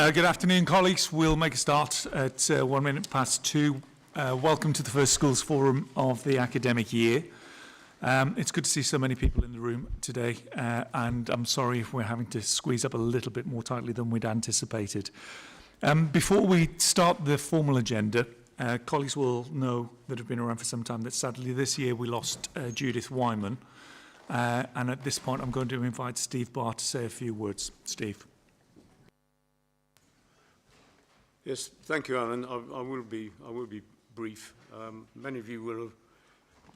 Good afternoon, colleagues. We'll make a start at 1 minute past 2. Welcome to the first Schools Forum of the academic year. It's good to see so many people in the room today, and I'm sorry if we're having to squeeze up a little bit more tightly than we'd anticipated. Before we start the formal agenda, colleagues will know that have been around for some time that sadly this year we lost Judith Wyman. And at this point I'm going to invite Steve Barr to say a few words. Steve. Yes, thank you, Alan. I will be brief. Many of you will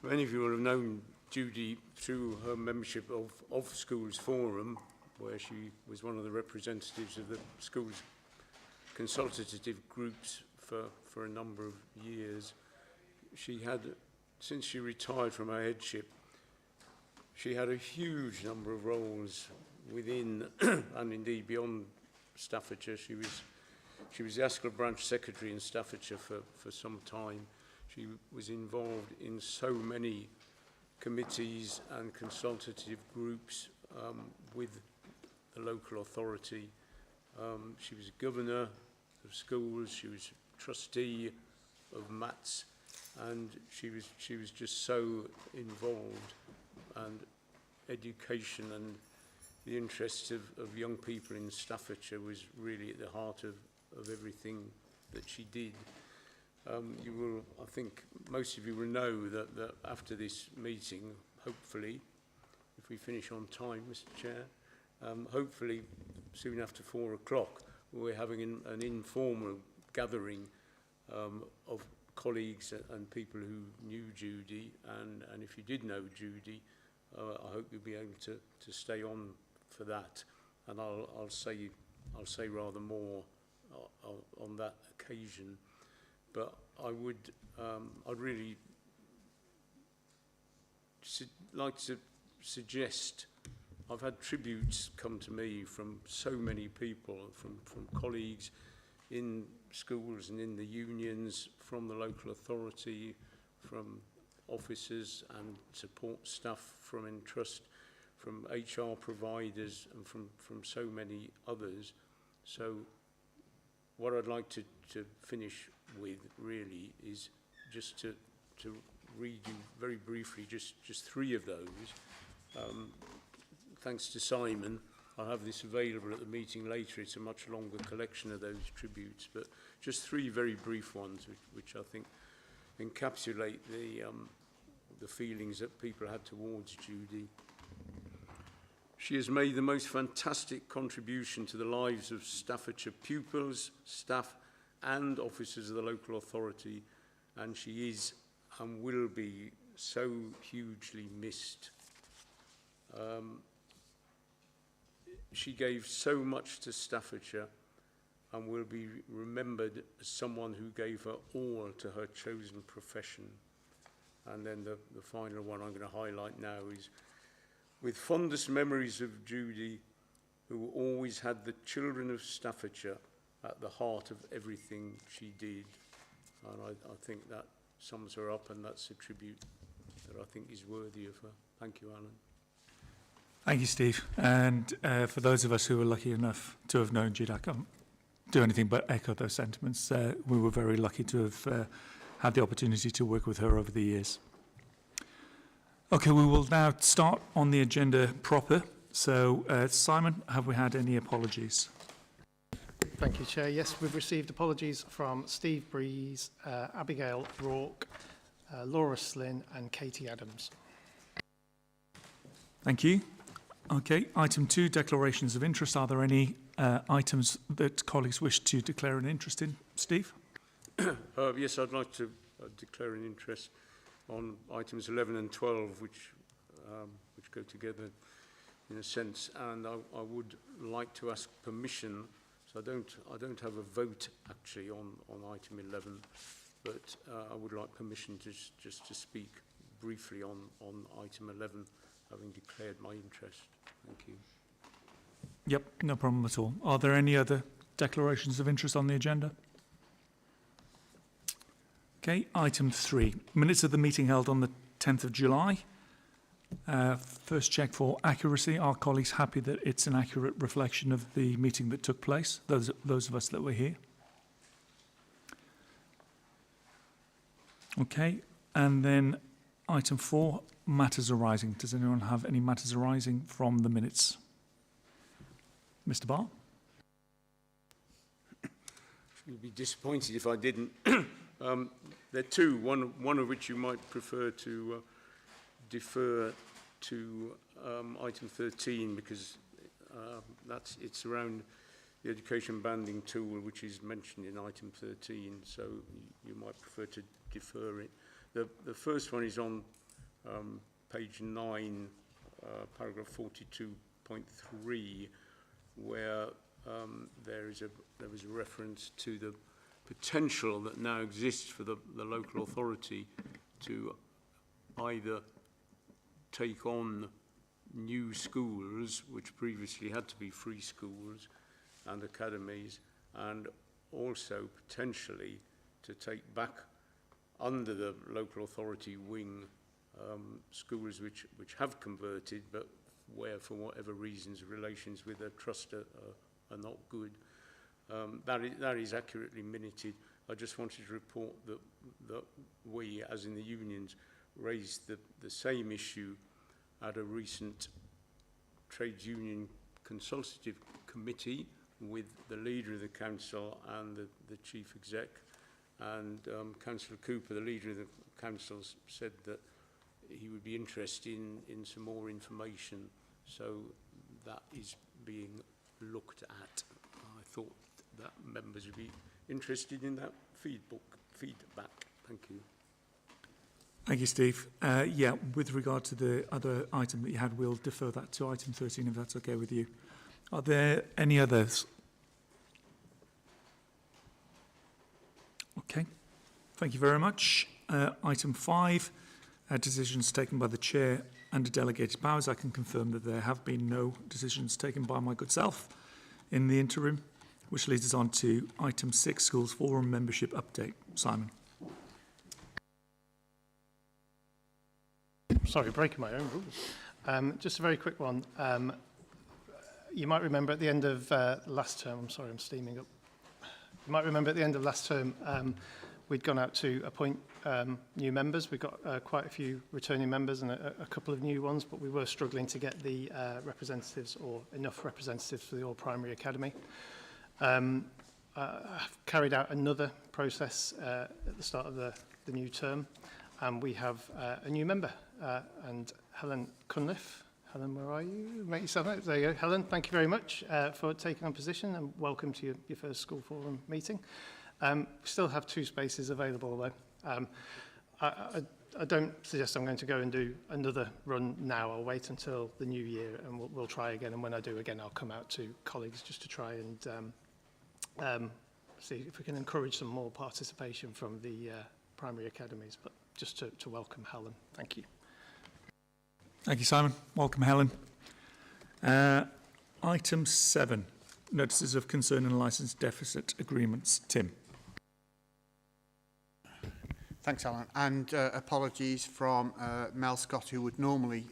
have known Judy through her membership of Schools Forum, where she was one of the representatives of the schools consultative groups for a number of years. She had, since she retired from her headship, she had a huge number of roles within and indeed beyond Staffordshire. She was the Askell Branch Secretary in Staffordshire for some time. She was involved in so many committees and consultative groups with the local authority. She was governor of schools, she was trustee of MATS, and she was just so involved. And education and the interests of young people in Staffordshire was really at the heart of everything that she did. You will, I think most of you will know that after this meeting, hopefully, if we finish on time, Mr. Chair, hopefully soon after 4 o'clock, we're having an informal gathering of colleagues and people who knew Judy, and if you did know Judy, I hope you'll be able to stay on for that, and I'll say rather more on that occasion. But I'd really like to suggest, I've had tributes come to me from so many people, from colleagues in schools and in the unions, from the local authority, from officers and support staff from Entrust, from HR providers, and from so many others. So what I'd like to finish with really is just to read you very briefly just 3 of those. Thanks to Simon, I'll have this available at the meeting later. It's a much longer collection of those tributes, but just 3 very brief ones which I think encapsulate the feelings that people had towards Judy. She has made the most fantastic contribution to the lives of Staffordshire pupils, staff and officers of the local authority, and she is and will be so hugely missed. She gave so much to Staffordshire and will be remembered as someone who gave her all to her chosen profession. And then the final one I'm going to highlight now is, with fondest memories of Judy, who always had the children of Staffordshire at the heart of everything she did. And I think that sums her up, and that's a tribute that I think is worthy of her. Thank you, Alan. Thank you, Steve. And for those of us who were lucky enough to have known Judy, I can't do anything but echo those sentiments. We were very lucky to have had the opportunity to work with her over the years. Okay, we will now start on the agenda proper. So, Simon, have we had any apologies? Thank you, Chair. Yes, we've received apologies from Steve Breeze, Abigail Rourke, Laura Slynn and Katie Adams. Thank you. Okay, item 2, declarations of interest. Are there any items that colleagues wish to declare an interest in? Steve? Yes, I'd like to declare an interest on items 11 and 12, which go together in a sense, and I would like to ask permission. So I don't have a vote actually on item 11, but I would like permission just to speak briefly on item 11, having declared my interest. Thank you. Yep, no problem at all. Are there any other declarations of interest on the agenda? Okay, item 3. Minutes of the meeting held on the 10th of July. First check for accuracy. Are colleagues happy that it's an accurate reflection of the meeting that took place? Those of us that were here. Okay, and then item 4, matters arising. Does anyone have any matters arising from the minutes? Mr. Barr? You'd be disappointed if I didn't. There are two, one of which you might prefer to defer to item 13 because it's around the education banding tool which is mentioned in item 13, so you might prefer to defer it. The first one is on page 9, paragraph 42.3, where there was a reference to the potential that now exists for the local authority to either take on new schools, which previously had to be free schools and academies, and also potentially to take back under the local authority wing schools which have converted, but where for whatever reasons relations with a trust are not good. That is accurately minuted. I just wanted to report that we, as in the unions, raised the same issue at a recent trades union consultative committee with the leader of the council and the chief exec. And Councillor Cooper, the leader of the council, said that he would be interested in some more information. So that is being looked at. I thought that members would be interested in that feedback. Thank you. Thank you, Steve. Yeah, with regard to the other item that you had, we'll defer that to item 13 if that's okay with you. Are there any others? Okay, thank you very much. Item 5, decisions taken by the chair under delegated powers. I can confirm that there have been no decisions taken by my good self in the interim, which leads us on to item 6, Schools Forum membership update. Simon. Sorry, breaking my own rules. Just a very quick one. You might remember at the end of last term, I'm sorry, I'm steaming up. You might remember at the end of last term, we'd gone out to appoint new members. We've got quite a few returning members and a couple of new ones, but we were struggling to get the representatives or enough representatives for the All Primary Academy. I've carried out another process at the start of the new term, and we have a new member, and Helen Cunliffe. Helen, where are you? Make yourself out. There you go. Helen, thank you very much for taking on position, and welcome to your first school forum meeting. We still have 2 spaces available, though. I don't suggest I'm going to go and do another run now. I'll wait until the new year, and we'll try again. And when I do again, I'll come out to colleagues just to try and see if we can encourage some more participation from the primary academies. But just to welcome Helen. Thank you. Thank you, Simon. Welcome, Helen. Item 7, notices of concern and licence deficit agreements. Tim. Thanks, Alan. And apologies from Mel Scott, who would normally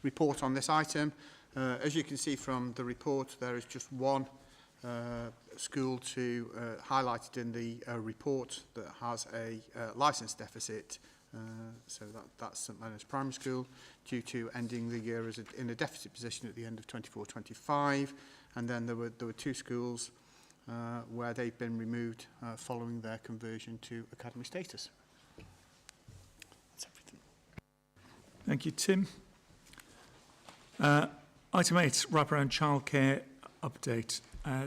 report on this item. As you can see from the report, there is just one school highlighted in the report that has a licence deficit. So that's St Leonard's Primary School, due to ending the year in a deficit position at the end of 24-25. And then there were 2 schools where they've been removed following their conversion to academy status. That's everything. Thank you, Tim. Item 8, Wraparound childcare update.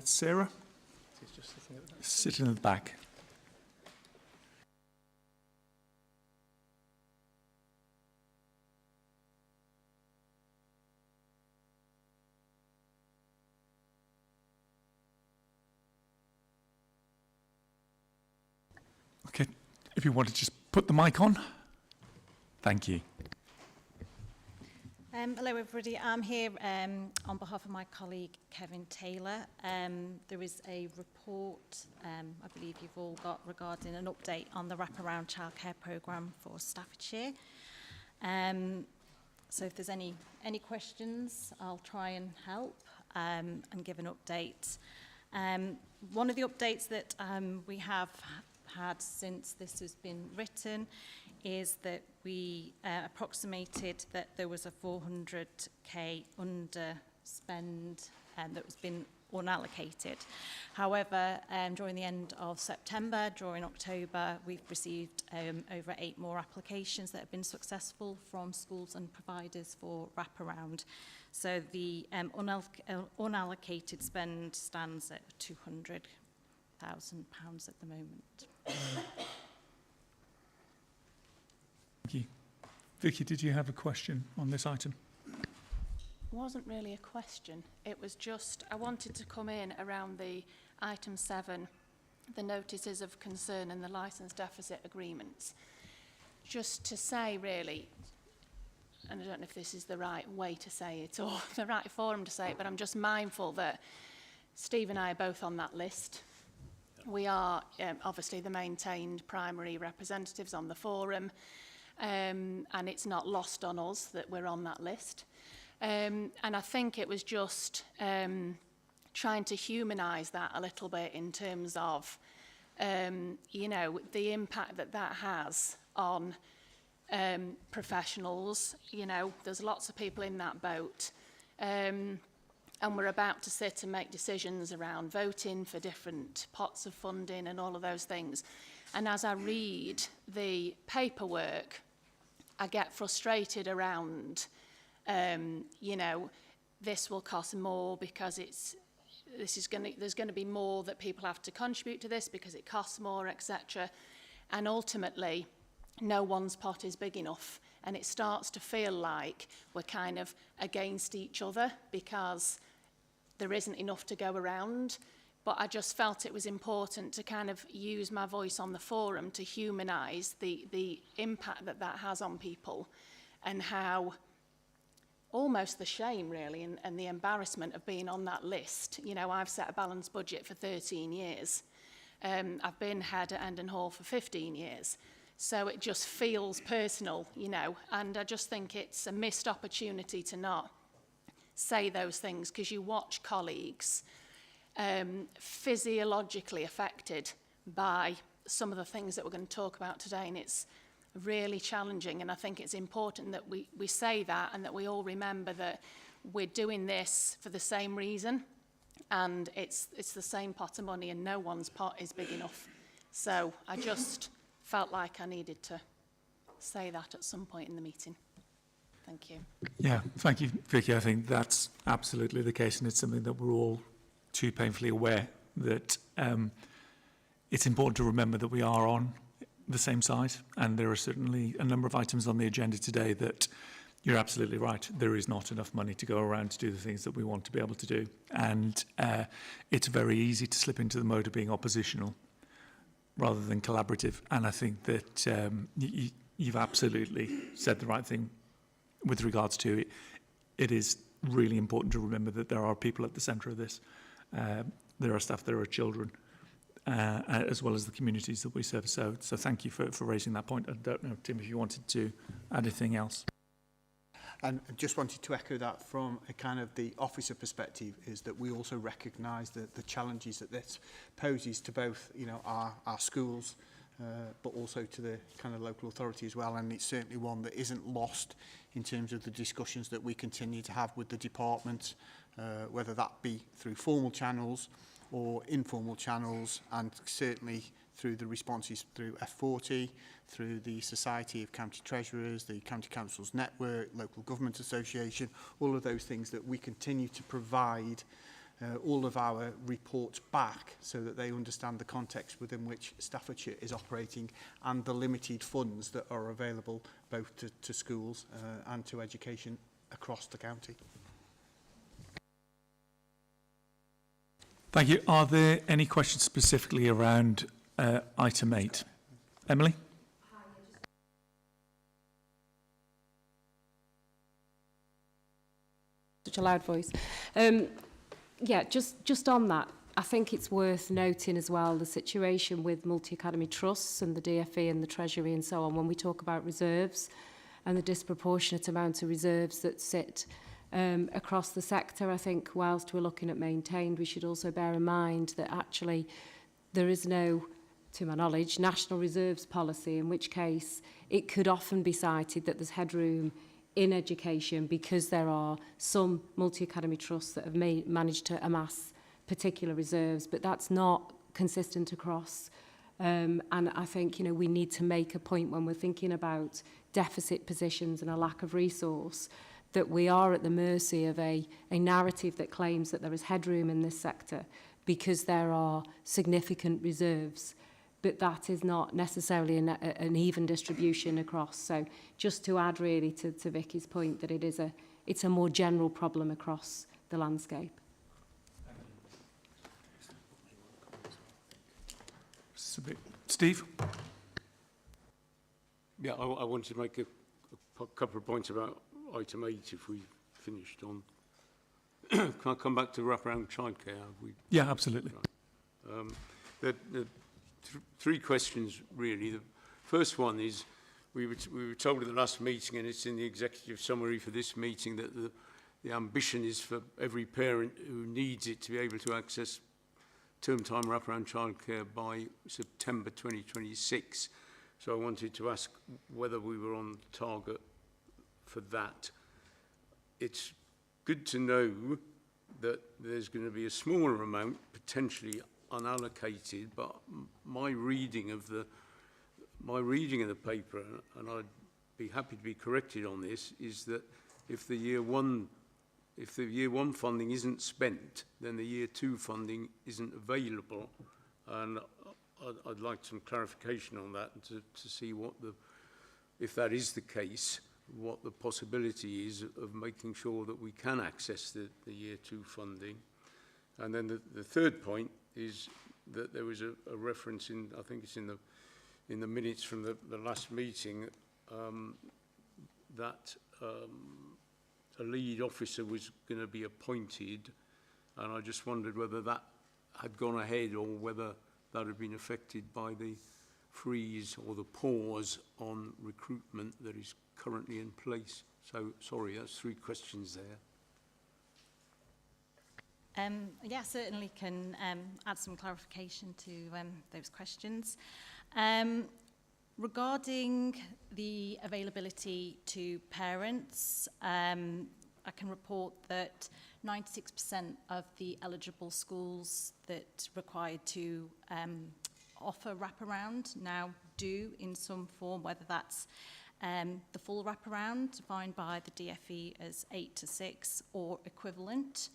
Sarah? She's just sitting at the back. Sitting at the back. Okay, if you want to just put the mic on. Thank you. Hello everybody, I'm here on behalf of my colleague Kevin Taylor. There is a report, I believe you've all got, regarding an update on the Wraparound childcare programme for Staffordshire. So if there's any questions, I'll try and help and give an update. One of the updates that we have had since this has been written is that we approximated that there was a 400k underspend that was been unallocated. However, during the end of September, during October, we've received over 8 more applications that have been successful from schools and providers for Wraparound. So the unallocated spend stands at £200,000 at the moment. Thank you. Vicky, did you have a question on this item? Wasn't really a question. It was just, I wanted to come in around the item 7, the notices of concern and the licence deficit agreements. Just to say really, and I don't know if this is the right way to say it or the right forum to say it, but I'm just mindful that Steve and I are both on that list. We are obviously the maintained primary representatives on the forum, and it's not lost on us that we're on that list. And I think it was just trying to humanise that a little bit in terms of, you know, the impact that that has on professionals. You know, there's lots of people in that boat. And we're about to sit and make decisions around voting for different pots of funding and all of those things. And as I read the paperwork, I get frustrated around, you know, this will cost more because there's going to be more that people have to contribute to this because it costs more, etc. And ultimately, no one's pot is big enough. And it starts to feel like we're kind of against each other because there isn't enough to go around. But I just felt it was important to kind of use my voice on the forum to humanise the impact that that has on people and how almost the shame really and the embarrassment of being on that list. You know, I've set a balanced budget for 13 years. I've been head at Endon Hall for 15 years. So it just feels personal, you know, and I just think it's a missed opportunity to not say those things because you watch colleagues physiologically affected by some of the things that we're going to talk about today, and it's really challenging. And I think it's important that we say that and that we all remember that we're doing this for the same reason, and it's the same pot of money and no one's pot is big enough. So I just felt like I needed to say that at some point in the meeting. Thank you. Yeah, thank you, Vicky. I think that's absolutely the case, and it's something that we're all too painfully aware that it's important to remember that we are on the same side, and there are certainly a number of items on the agenda today that you're absolutely right. There is not enough money to go around to do the things that we want to be able to do, and it's very easy to slip into the mode of being oppositional rather than collaborative. And I think that you've absolutely said the right thing with regards to it. It is really important to remember that there are people at the centre of this. There are staff, there are children, as well as the communities that we serve. So thank you for raising that point. I don't know, Tim, if you wanted to add anything else. And I just wanted to echo that from a kind of the officer perspective, is that we also recognise the challenges that this poses to both, you know, our schools, but also to the kind of local authority as well. And it's certainly one that isn't lost in terms of the discussions that we continue to have with the department, whether that be through formal channels or informal channels, and certainly through the responses through F40, through the Society of County Treasurers, the County Councils Network, Local Government Association, all of those things that we continue to provide all of our reports back so that they understand the context within which Staffordshire is operating and the limited funds that are available both to schools and to education across the county. Thank you. Are there any questions specifically around item 8? Emily? Such a loud voice. Yeah, just on that, I think it's worth noting as well the situation with multi-academy trusts and the DFE and the Treasury and so on when we talk about reserves. and the disproportionate amount of reserves that sit across the sector. I think whilst we're looking at maintained, we should also bear in mind that actually there is no, to my knowledge, national reserves policy, in which case it could often be cited that there's headroom in education because there are some multi-academy trusts that have managed to amass particular reserves, but that's not consistent across. And I think, you know, we need to make a point when we're thinking about deficit positions and a lack of resource that we are at the mercy of a narrative that claims that there is headroom in this sector because there are significant reserves, but that is not necessarily an even distribution across. So just to add really to Vicky's point that it's a more general problem across the landscape. Steve? Yeah, I wanted to make a couple of points about item 8 if we finished on. Can I come back to wraparound childcare? Yeah, absolutely. The three questions really. The first one is we were told at the last meeting, and it's in the executive summary for this meeting, that the ambition is for every parent who needs it to be able to access term time wraparound childcare by September 2026. So I wanted to ask whether we were on target for that. It's good to know that there's going to be a smaller amount potentially unallocated, but my reading of the paper, and I'd be happy to be corrected on this, is that if the year one funding isn't spent, then the year 2 funding isn't available, and I'd like some clarification on that to see if that is the case, what the possibility is of making sure that we can access the year 2 funding. And then the third point is that there was a reference in, I think it's in the minutes from the last meeting, that a lead officer was going to be appointed, and I just wondered whether that had gone ahead or whether that had been affected by the freeze or the pause on recruitment that is currently in place. So, sorry, that's 3 questions there. Yeah, certainly can add some clarification to those questions. Regarding the availability to parents, I can report that 96% of the eligible schools that required to offer wraparound now do in some form, whether that's the full wraparound defined by the DFE as 8 to 6 or equivalent.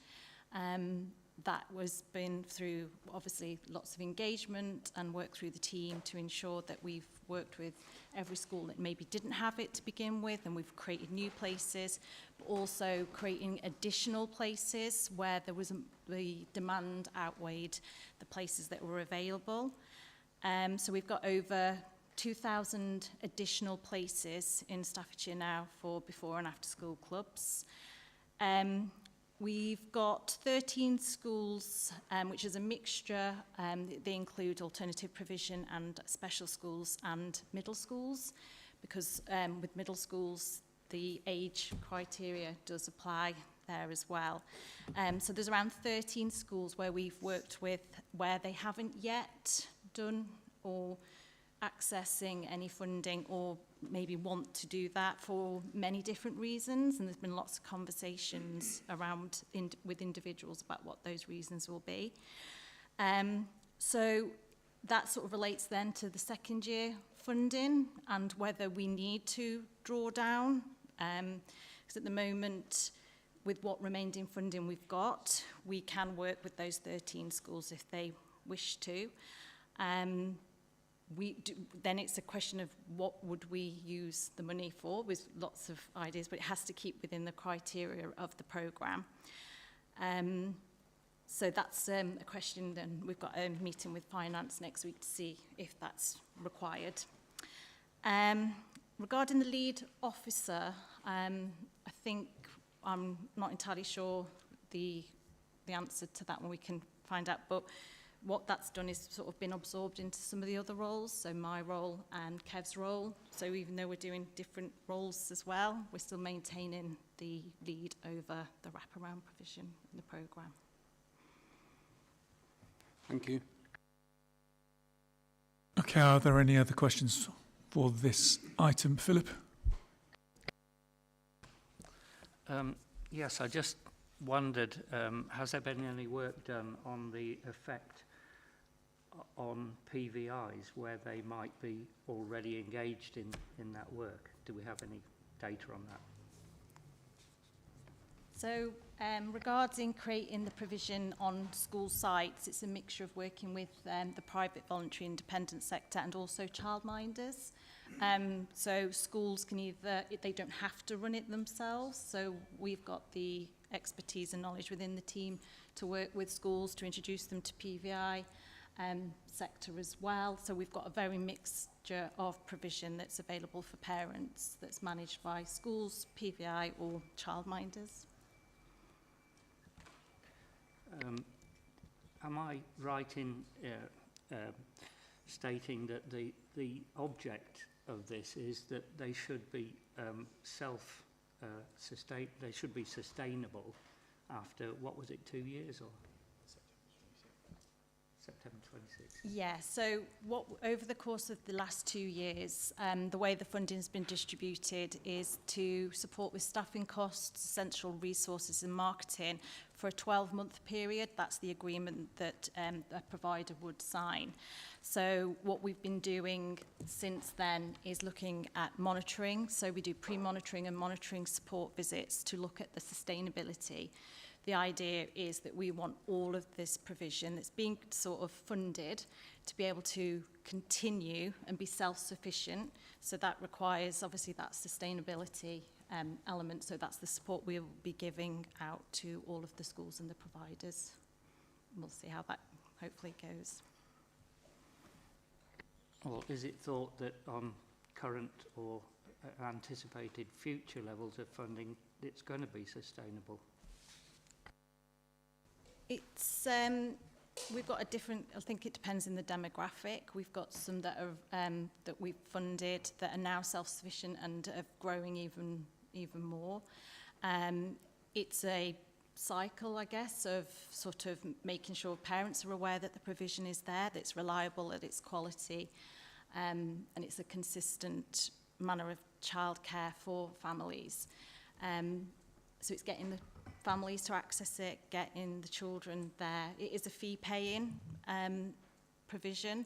That was been through obviously lots of engagement and work through the team to ensure that we've worked with every school that maybe didn't have it to begin with, and we've created new places, but also creating additional places where there was the demand outweighed the places that were available. So we've got over 2,000 additional places in Staffordshire now for before and after school clubs. We've got 13 schools, which is a mixture. They include alternative provision and special schools and middle schools, because with middle schools, the age criteria does apply there as well. So there's around 13 schools where we've worked with where they haven't yet done or accessing any funding, or maybe want to do that for many different reasons, and there's been lots of conversations around with individuals about what those reasons will be. So that sort of relates then to the second year funding and whether we need to draw down, because at the moment with what remained in funding we've got, we can work with those 13 schools if they wish to. Then it's a question of what would we use the money for, with lots of ideas, but it has to keep within the criteria of the programme. So that's a question, and we've got a meeting with finance next week to see if that's required. Regarding the lead officer, I think I'm not entirely sure the answer to that one. We can find out, but what that's done is sort of been absorbed into some of the other roles, so my role and Kev's role. So even though we're doing different roles as well, we're still maintaining the lead over the wraparound provision in the programme. Thank you. Okay, are there any other questions for this item? Philip? Yes, I just wondered, has there been any work done on the effect on PVIs where they might be already engaged in that work? Do we have any data on that? So regarding creating the provision on school sites, it's a mixture of working with the private, voluntary, independent sector and also childminders. So schools can either, they don't have to run it themselves, so we've got the expertise and knowledge within the team to work with schools to introduce them to PVI sector as well. So we've got a very mixture of provision that's available for parents that's managed by schools, PVI or childminders. Am I right in stating that the object of this is that they should be they should be sustainable after, what was it, 2 years or? September 26th. Yeah, so over the course of the last 2 years, the way the funding has been distributed is to support with staffing costs, essential resources and marketing for a 12-month period. That's the agreement that a provider would sign. So what we've been doing since then is looking at monitoring. So we do pre-monitoring and monitoring support visits to look at the sustainability. The idea is that we want all of this provision that's being sort of funded to be able to continue and be self-sufficient. So that requires, obviously, that sustainability element. So that's the support we'll be giving out to all of the schools and the providers. We'll see how that hopefully goes. Or is it thought that on current or anticipated future levels of funding, it's going to be sustainable? It's we've got a different. I think it depends in the demographic. We've got some that are that we've funded that are now self-sufficient and are growing even more. It's a cycle, I guess, of sort of making sure parents are aware that the provision is there, that it's reliable, that it's quality, and it's a consistent manner of childcare for families. So it's getting the families to access it, getting the children there. It is a fee-paying provision,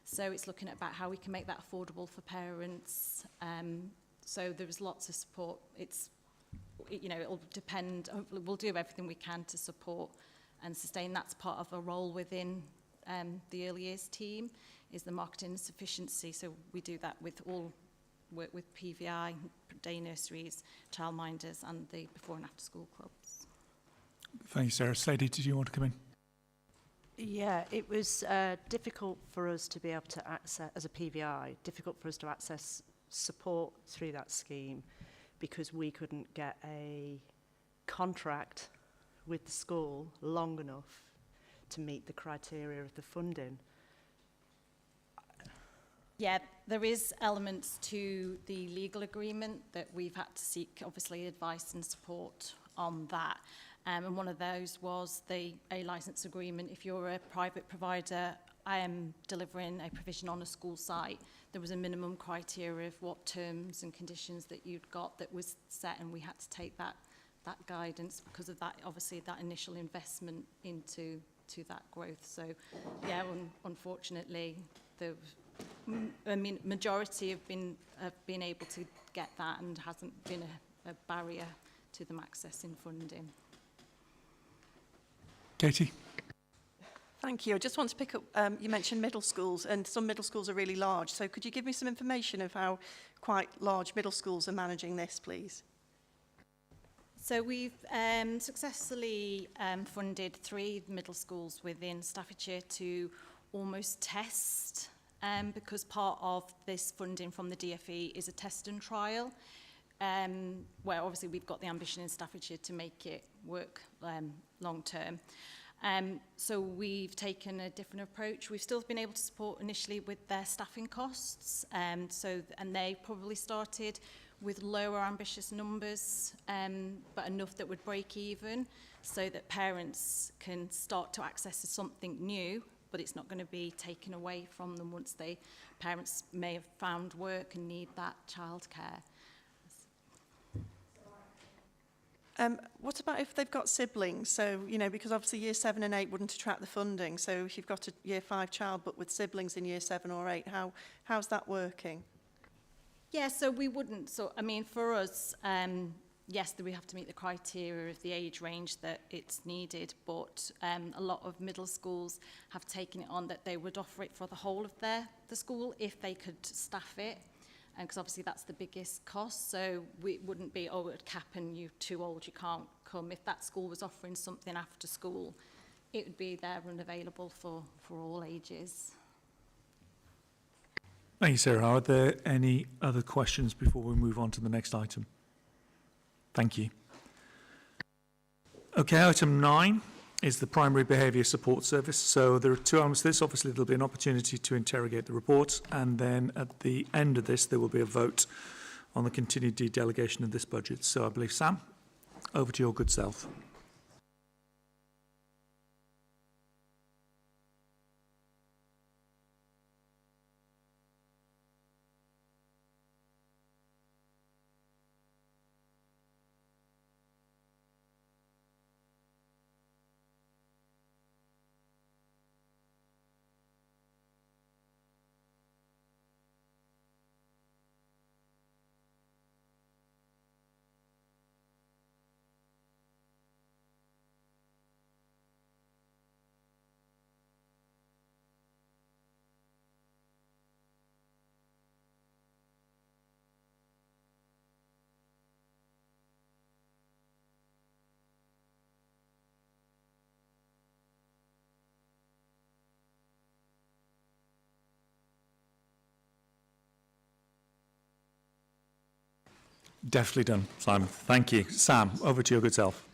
so it's looking at about how we can make that affordable for parents. So there's lots of support. It'll depend. Hopefully, we'll do everything we can to support and sustain. That's part of a role within the early years team, is the marketing sufficiency. So we do that with all work with PVI, day nurseries, childminders, and the before and after school clubs. Thank you, Sarah. Sadie, did you want to come in? Yeah, it was difficult for us to be able to access, as a PVI, difficult for us to access support through that scheme because we couldn't get a contract with the school long enough to meet the criteria of the funding. Yeah, there is elements to the legal agreement that we've had to seek, obviously, advice and support on that. And one of those was a licence agreement. If you're a private provider, I am delivering a provision on a school site, there was a minimum criteria of what terms and conditions that you'd got that was set, and we had to take that guidance because of that, obviously, that initial investment into that growth. So, yeah, unfortunately, majority have been able to get that, and hasn't been a barrier to them accessing funding. Katie? Thank you. I just want to pick up, you mentioned middle schools, and some middle schools are really large. So could you give me some information of how quite large middle schools are managing this, please? So we've successfully funded 3 middle schools within Staffordshire to almost test, because part of this funding from the DFE is a test and trial, where obviously we've got the ambition in Staffordshire to make it work long term. So we've taken a different approach. We've still been able to support initially with their staffing costs, and they probably started with lower ambitious numbers, but enough that would break even, so that parents can start to access something new, but it's not going to be taken away from them once parents may have found work and need that childcare. What about if they've got siblings? So, you know, because obviously year 7 and 8 wouldn't attract the funding. So if you've got a year 5 child, but with siblings in year 7 or 8, how's that working? Yeah, so we wouldn't. So, I mean, for us, yes, we have to meet the criteria of the age range that it's needed, but a lot of middle schools have taken it on that they would offer it for the whole of the school if they could staff it. Because obviously that's the biggest cost, so we wouldn't be, oh, it would cap and you're too old, you can't come. If that school was offering something after school, it would be there and available for all ages. Thank you, Sarah. Are there any other questions before we move on to the next item? Thank you. Okay, item 9 is the Primary Behaviour Support Service. So there are 2 elements to this. Obviously, there'll be an opportunity to interrogate the reports, and then at the end of this, there will be a vote on the continued de-delegation of this budget. So I believe, Sam, over to your good self. Definitely done, Simon. Thank you. Sam, over to your good self.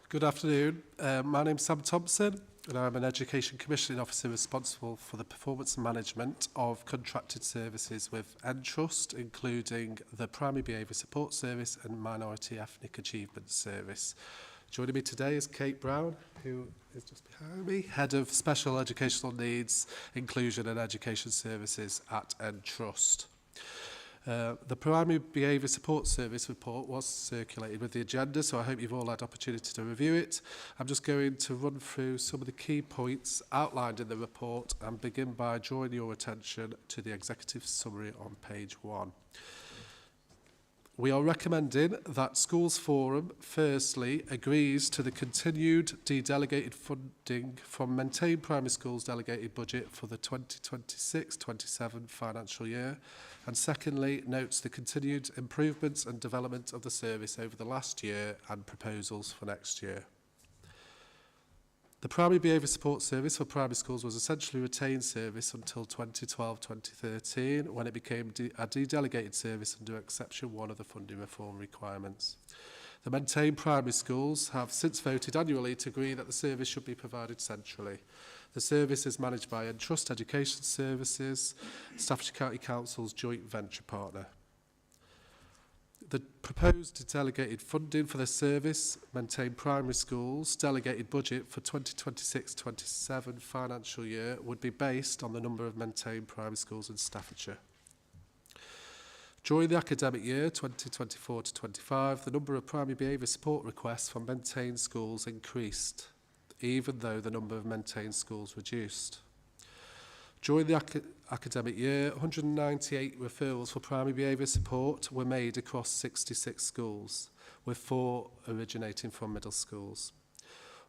Good afternoon. My name's Sam Thompson, and I'm an Education Commissioning Officer responsible for the performance and management of contracted services with Entrust, including the Primary Behaviour Support Service and Minority Ethnic Achievement Service. Joining me today is Kate Brown, who is just behind me, Head of Special Educational Needs, Inclusion and Education Services at Entrust. The Primary Behaviour Support Service report was circulated with the agenda, so I hope you've all had opportunity to review it. I'm just going to run through some of the key points outlined in the report and begin by drawing your attention to the executive summary on page 1. We are recommending that Schools Forum, firstly, agrees to the continued de-delegated funding from maintained primary schools delegated budget for the 2026-27 financial year, and secondly, notes the continued improvements and development of the service over the last year and proposals for next year. The Primary Behaviour Support Service for primary schools was essentially retained service until 2012-2013, when it became a de-delegated service under Exception 1 of the funding reform requirements. The maintained primary schools have since voted annually to agree that the service should be provided centrally. The service is managed by Entrust Education Services, Staffordshire County Council's joint venture partner. The proposed delegated funding for the service, maintained primary schools, delegated budget for 2026-27 financial year would be based on the number of maintained primary schools in Staffordshire. During the academic year 2024-25, the number of primary behaviour support requests from maintained schools increased, even though the number of maintained schools reduced. During the academic year, 198 referrals for primary behaviour support were made across 66 schools, with 4 originating from middle schools.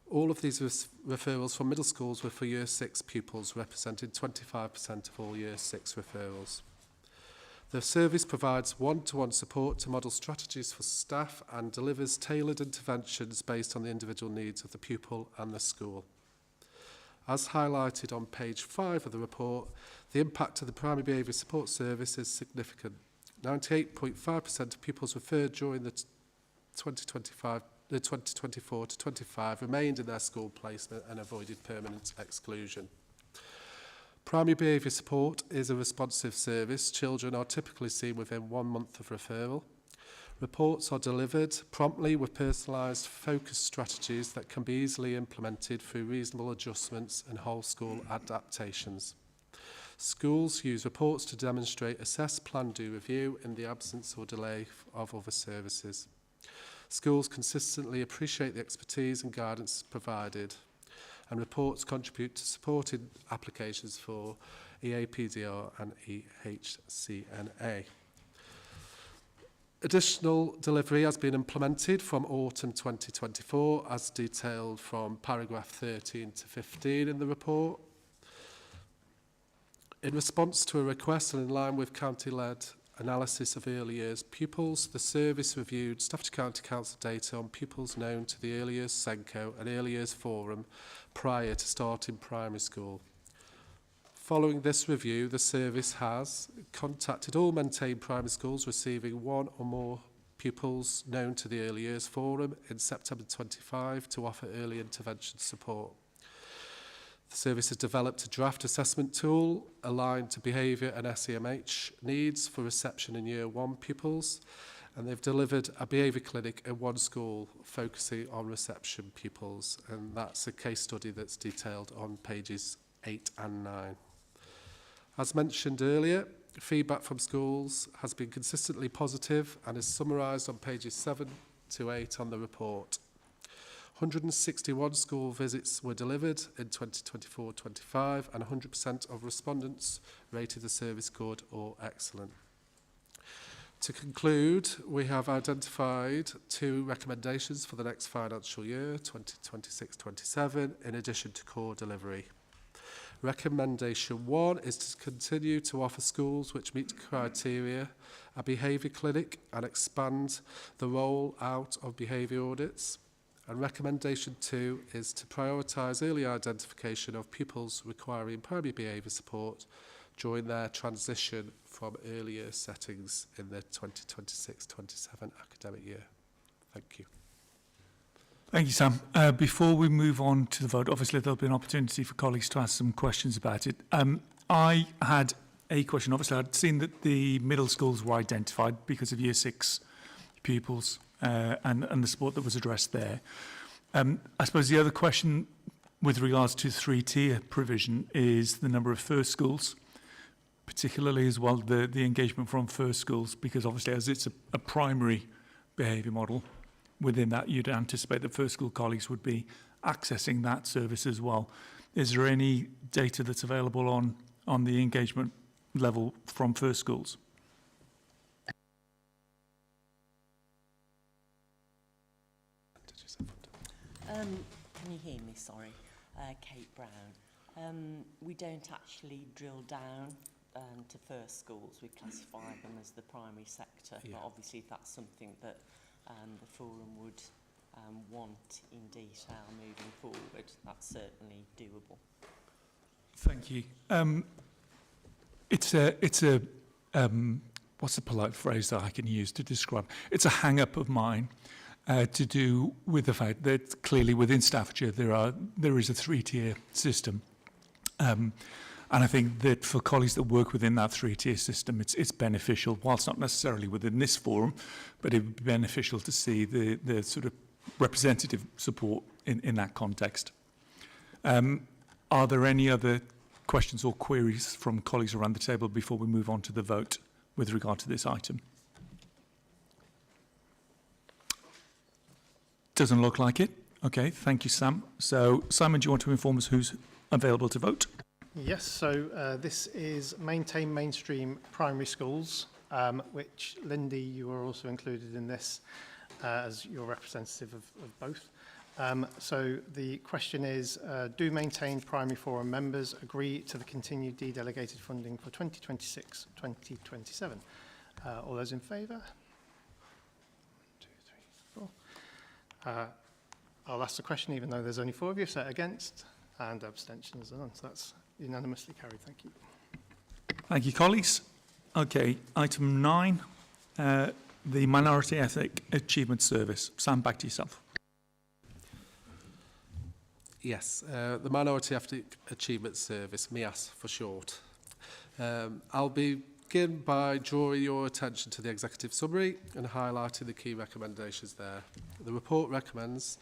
All of these referrals from middle schools were for Year 6 pupils, representing 25% of all Year 6 referrals. The service provides one-to-one support to model strategies for staff and delivers tailored interventions based on the individual needs of the pupil and the school. As highlighted on page 5 of the report, the impact of the Primary Behaviour Support Service is significant. 98.5% of pupils referred during the the 2024 to 25 remained in their school placement and avoided permanent exclusion. Primary behaviour support is a responsive service. Children are typically seen within 1 month of referral. Reports are delivered promptly with personalised focused strategies that can be easily implemented through reasonable adjustments and whole school adaptations. Schools use reports to demonstrate, assess, plan, do review in the absence or delay of other services. Schools consistently appreciate the expertise and guidance provided, and reports contribute to supporting applications for EAPDR and EHCNA. Additional delivery has been implemented from autumn 2024, as detailed from paragraph 13 to 15 in the report. In response to a request and in line with county-led analysis of early years pupils, the service reviewed Stafford County Council data on pupils known to the Early Years Senko and Early Years Forum prior to starting primary school. Following this review, the service has contacted all maintained primary schools receiving 1 or more pupils known to the Early Years Forum in September 25 to offer early intervention support. The service has developed a draft assessment tool aligned to behaviour and SEMH needs for reception in Year 1 pupils, and they've delivered a behaviour clinic in 1 school focusing on reception pupils, and that's a case study that's detailed on pages 8 and 9. As mentioned earlier, feedback from schools has been consistently positive and is summarised on pages 7 to 8 on the report. 161 school visits were delivered in 2024-25 and 100% of respondents rated the service good or excellent. To conclude, we have identified 2 recommendations for the next financial year, 2026-27, in addition to core delivery. Recommendation 1 is to continue to offer schools which meet the criteria a behaviour clinic and expand the roll out of behaviour audits. And recommendation 2 is to prioritise early identification of pupils requiring primary behaviour support during their transition from earlier settings in the 2026-27 academic year. Thank you. Thank you, Sam. Before we move on to the vote, obviously there'll be an opportunity for colleagues to ask some questions about it. I had a question. Obviously, I'd seen that the middle schools were identified because of Year 6 pupils and the support that was addressed there. I suppose the other question with regards to 3-tier provision is the number of first schools, particularly as well the engagement from first schools, because obviously as it's a primary behaviour model, within that, you'd anticipate that first school colleagues would be accessing that service as well. Is there any data that's available on the engagement level from first schools? Can you hear me? Sorry. Kate Brown. We don't actually drill down to first schools. We classify them as the primary sector, but obviously if that's something that the forum would want in detail moving forward, that's certainly doable. Thank you. It's a what's the polite phrase that I can use to describe? It's a hang-up of mine to do with the fact that clearly within Staffordshire there is a 3-tier system. And I think that for colleagues that work within that 3-tier system, it's beneficial, whilst not necessarily within this forum, but it would be beneficial to see the sort of representative support in that context. Are there any other questions or queries from colleagues around the table before we move on to the vote with regard to this item? Doesn't look like it. Okay, thank you, Sam. So, Simon, do you want to inform us who's available to vote? Yes, so this is Maintain Mainstream Primary Schools, which, Lindy, you are also included in this as your representative of both. So the question is, do Maintain Primary Forum members agree to the continued de-delegated funding for 2026-2027? All those in favour? 1, 2, 3, 4. I'll ask the question even though there's only 4 of you, so against, and abstentions are none. So that's unanimously carried. Thank you. Thank you, colleagues. Okay, item 9, the Minority Ethnic Achievement Service. Sam, back to yourself. Yes, the Minority Ethnic Achievement Service, MEAS for short. I'll begin by drawing your attention to the executive summary and highlighting the key recommendations there. The report recommends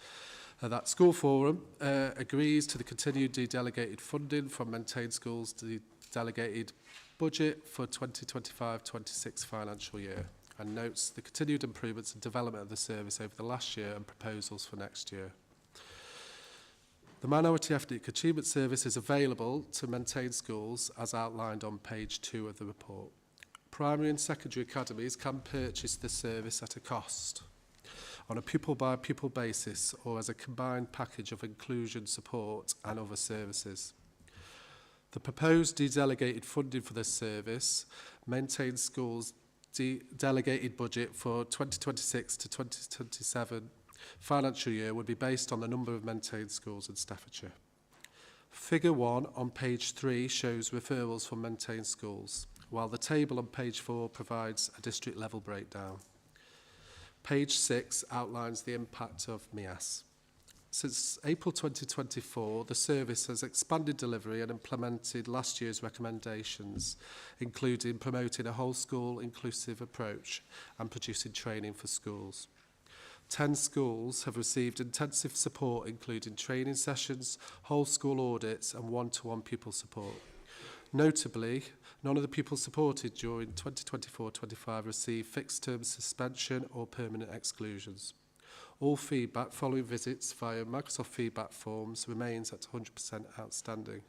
that School Forum agrees to the continued de-delegated funding from maintained schools to the delegated budget for 2025-26 financial year, and notes the continued improvements and development of the service over the last year and proposals for next year. The Minority Ethnic Achievement Service is available to maintained schools as outlined on page 2 of the report. Primary and secondary academies can purchase the service at a cost on a pupil-by-pupil basis or as a combined package of inclusion support and other services. The proposed de-delegated funding for this service maintains schools' delegated budget for 2026 to 2027 financial year would be based on the number of maintained schools in Staffordshire. Figure 1 on page 3 shows referrals from maintained schools, while the table on page 4 provides a district level breakdown. Page 6 outlines the impact of MEAS. Since April 2024, the service has expanded delivery and implemented last year's recommendations, including promoting a whole school inclusive approach and producing training for schools. 10 schools have received intensive support, including training sessions, whole school audits and one-to-one pupil support. Notably, none of the pupils supported during 2024-25 received fixed-term suspension or permanent exclusions. All feedback following visits via Microsoft feedback forms remains at 100% outstanding.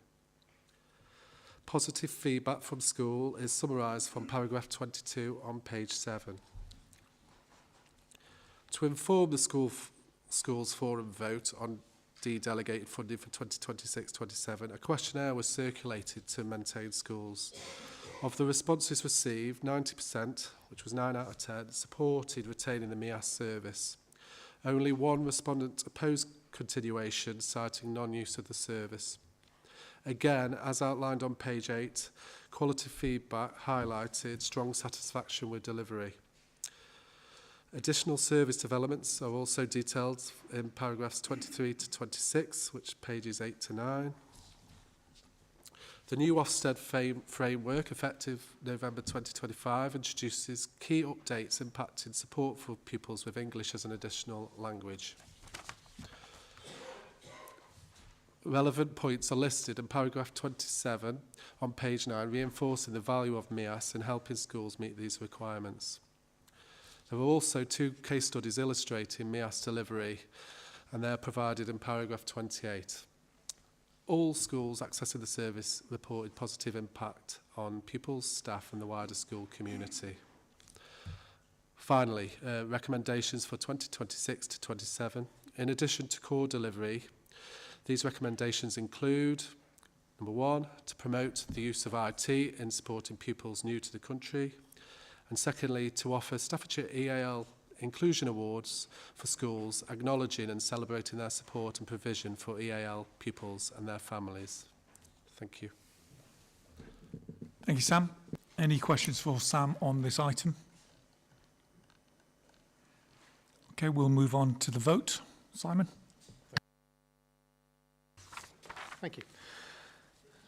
Positive feedback from school is summarised from paragraph 22 on page 7. To inform the Schools Forum vote on de-delegated funding for 2026-27, a questionnaire was circulated to maintained schools. Of the responses received, 90%, which was 9 out of 10, supported retaining the MEAS service. Only one respondent opposed continuation, citing non-use of the service. Again, as outlined on page 8, quality feedback highlighted strong satisfaction with delivery. Additional service developments are also detailed in paragraphs 23 to 26, which pages 8 to 9. The new Ofsted framework, effective November 2025, introduces key updates impacting support for pupils with English as an additional language. Relevant points are listed in paragraph 27 on page 9, reinforcing the value of MEAS in helping schools meet these requirements. There are also 2 case studies illustrating MEAS delivery, and they are provided in paragraph 28. All schools accessing the service reported positive impact on pupils, staff and the wider school community. Finally, recommendations for 2026 to 27. In addition to core delivery, these recommendations include, number 1, to promote the use of IT in supporting pupils new to the country, and secondly, to offer Staffordshire EAL Inclusion Awards for schools, acknowledging and celebrating their support and provision for EAL pupils and their families. Thank you. Thank you, Sam. Any questions for Sam on this item? Okay, we'll move on to the vote. Simon? Thank you.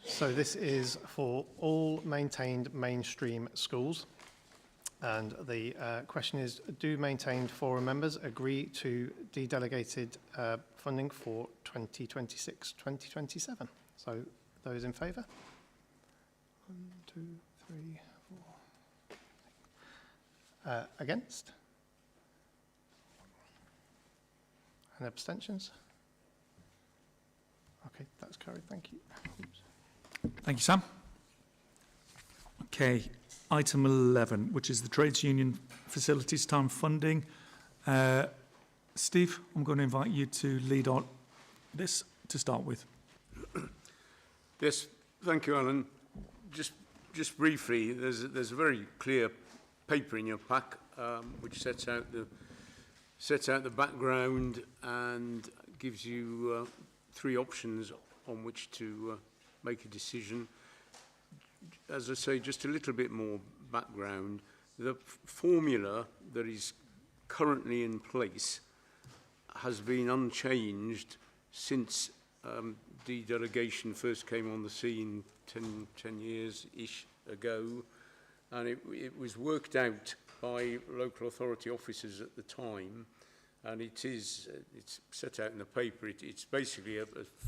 So this is for all maintained mainstream schools. And the question is, do maintained forum members agree to de-delegated funding for 2026-2027? So those in favour? 1, 2, 3, 4. Against? And abstentions? Okay, that's carried. Thank you. Oops. Thank you, Sam. Okay, item 11, which is the Trades Union Facilities Time Funding. Steve, I'm going to invite you to lead on this to start with. Yes, thank you, Alan. Just briefly, there's a very clear paper in your pack which sets out the background and gives you 3 options on which to make a decision. As I say, just a little bit more background. The formula that is currently in place has been unchanged since de-delegation first came on the scene 10 years-ish ago, and it was worked out by local authority officers at the time, and it's set out in the paper. It's basically a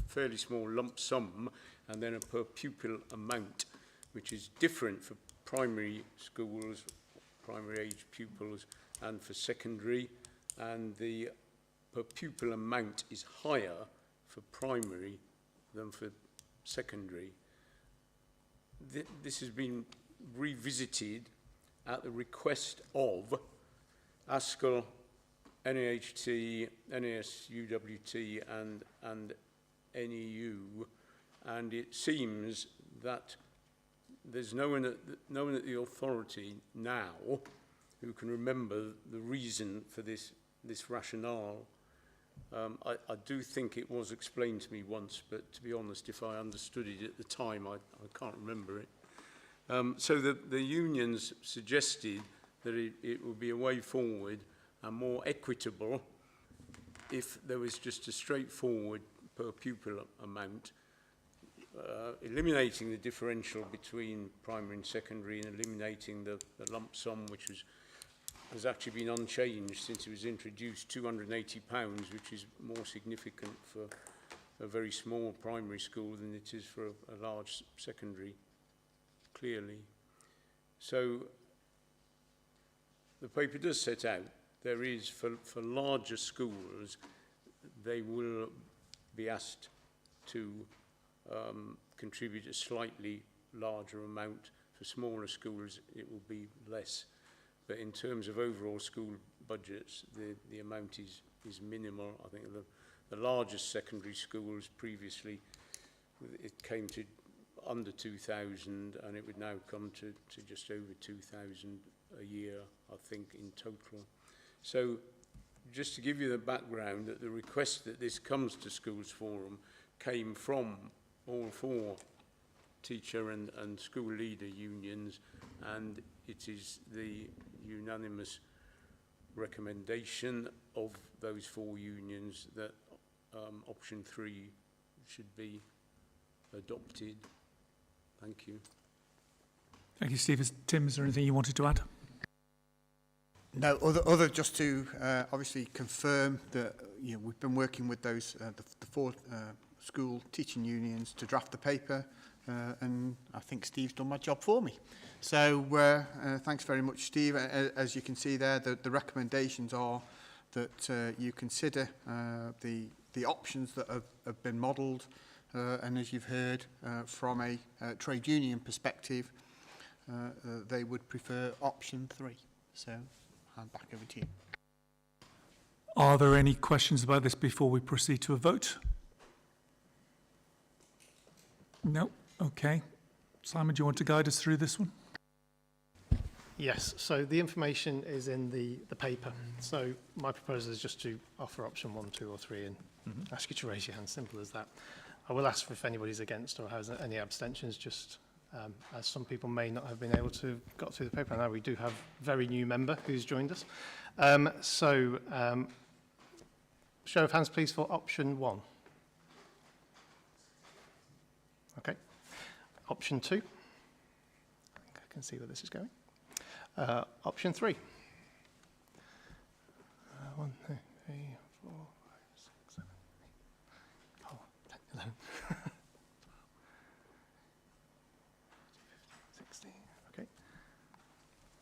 fairly small lump sum and then a per pupil amount, which is different for primary schools, primary age pupils, and for secondary, and the per pupil amount is higher for primary than for secondary. This has been revisited at the request of ASCL, NAHT, NASUWT and NEU, and it seems that there's no one at the authority now who can remember the reason for this rationale. I do think it was explained to me once, but to be honest, if I understood it at the time, I can't remember it. So the unions suggested that it would be a way forward and more equitable if there was just a straightforward per pupil amount, eliminating the differential between primary and secondary and eliminating the lump sum, which has actually been unchanged since it was introduced, £280, which is more significant for a very small primary school than it is for a large secondary, clearly. So the paper does set out there is, for larger schools, they will be asked to contribute a slightly larger amount. For smaller schools, it will be less. But in terms of overall school budgets, the amount is minimal. I think the largest secondary schools previously, it came to under 2,000, and it would now come to just over 2,000 a year, I think, in total. So just to give you the background, that the request that this comes to Schools Forum came from all four teacher and school leader unions, and it is the unanimous recommendation of those four unions that option 3 should be adopted. Thank you. Thank you, Steve. Tim, is there anything you wanted to add? No, other just to obviously confirm that we've been working with those the four school teaching unions to draft the paper, and I think Steve's done my job for me. So thanks very much, Steve. As you can see there, the recommendations are that you consider the options that have been modelled, and as you've heard from a trade union perspective, they would prefer option 3. So hand back over to you. Are there any questions about this before we proceed to a vote? No? Okay. Simon, do you want to guide us through this one? Yes, so the information is in the paper. So my proposal is just to offer option 1, 2 or 3 and ask you to raise your hand, simple as that. I will ask if anybody's against or has any abstentions, just as some people may not have been able to have got through the paper. Now we do have a very new member who's joined us. Show of hands please for option 1. Okay. Option 2. I think I can see where this is going. Option 3. 1, 2, 3, 4, 5, 6, 7, 8. Oh, 10, 11. 16. Okay.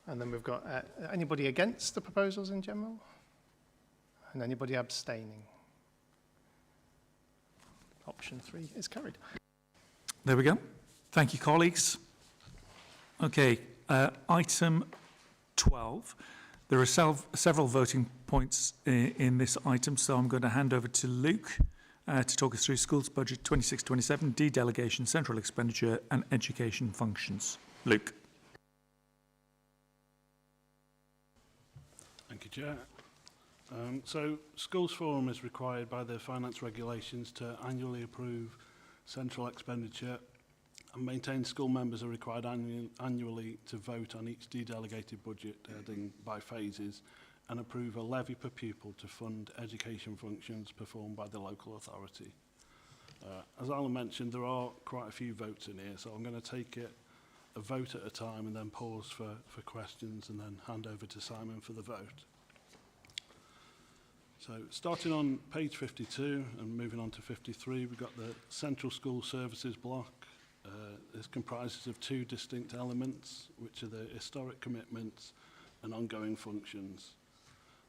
And then we've got anybody against the proposals in general? And anybody abstaining? Option 3 is carried. There we go. Thank you, colleagues. Okay, item 12. There are several voting points in this item, so I'm going to hand over to Luke to talk us through Schools Budget 26-27, De-delegation, Central Expenditure and Education Functions. Luke. Thank you, Chair. So Schools Forum is required by the finance regulations to annually approve central expenditure, and maintain school members are required annually to vote on each de-delegated budget heading by phases and approve a levy per pupil to fund education functions performed by the local authority. As Alan mentioned, there are quite a few votes in here, so I'm going to take it a vote at a time and then pause for questions and then hand over to Simon for the vote. So starting on page 52 and moving on to 53, we've got the Central School Services block. This comprises of two distinct elements, which are the historic commitments and ongoing functions.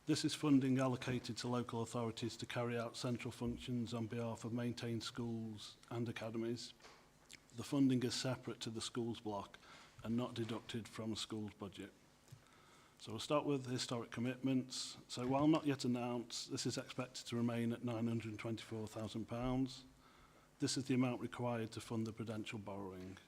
This is funding allocated to local authorities to carry out central functions on behalf of maintained schools and academies. The funding is separate to the schools block and not deducted from a school's budget. So we'll start with historic commitments. So while not yet announced, this is expected to remain at £924,000. This is the amount required to fund the prudential borrowing.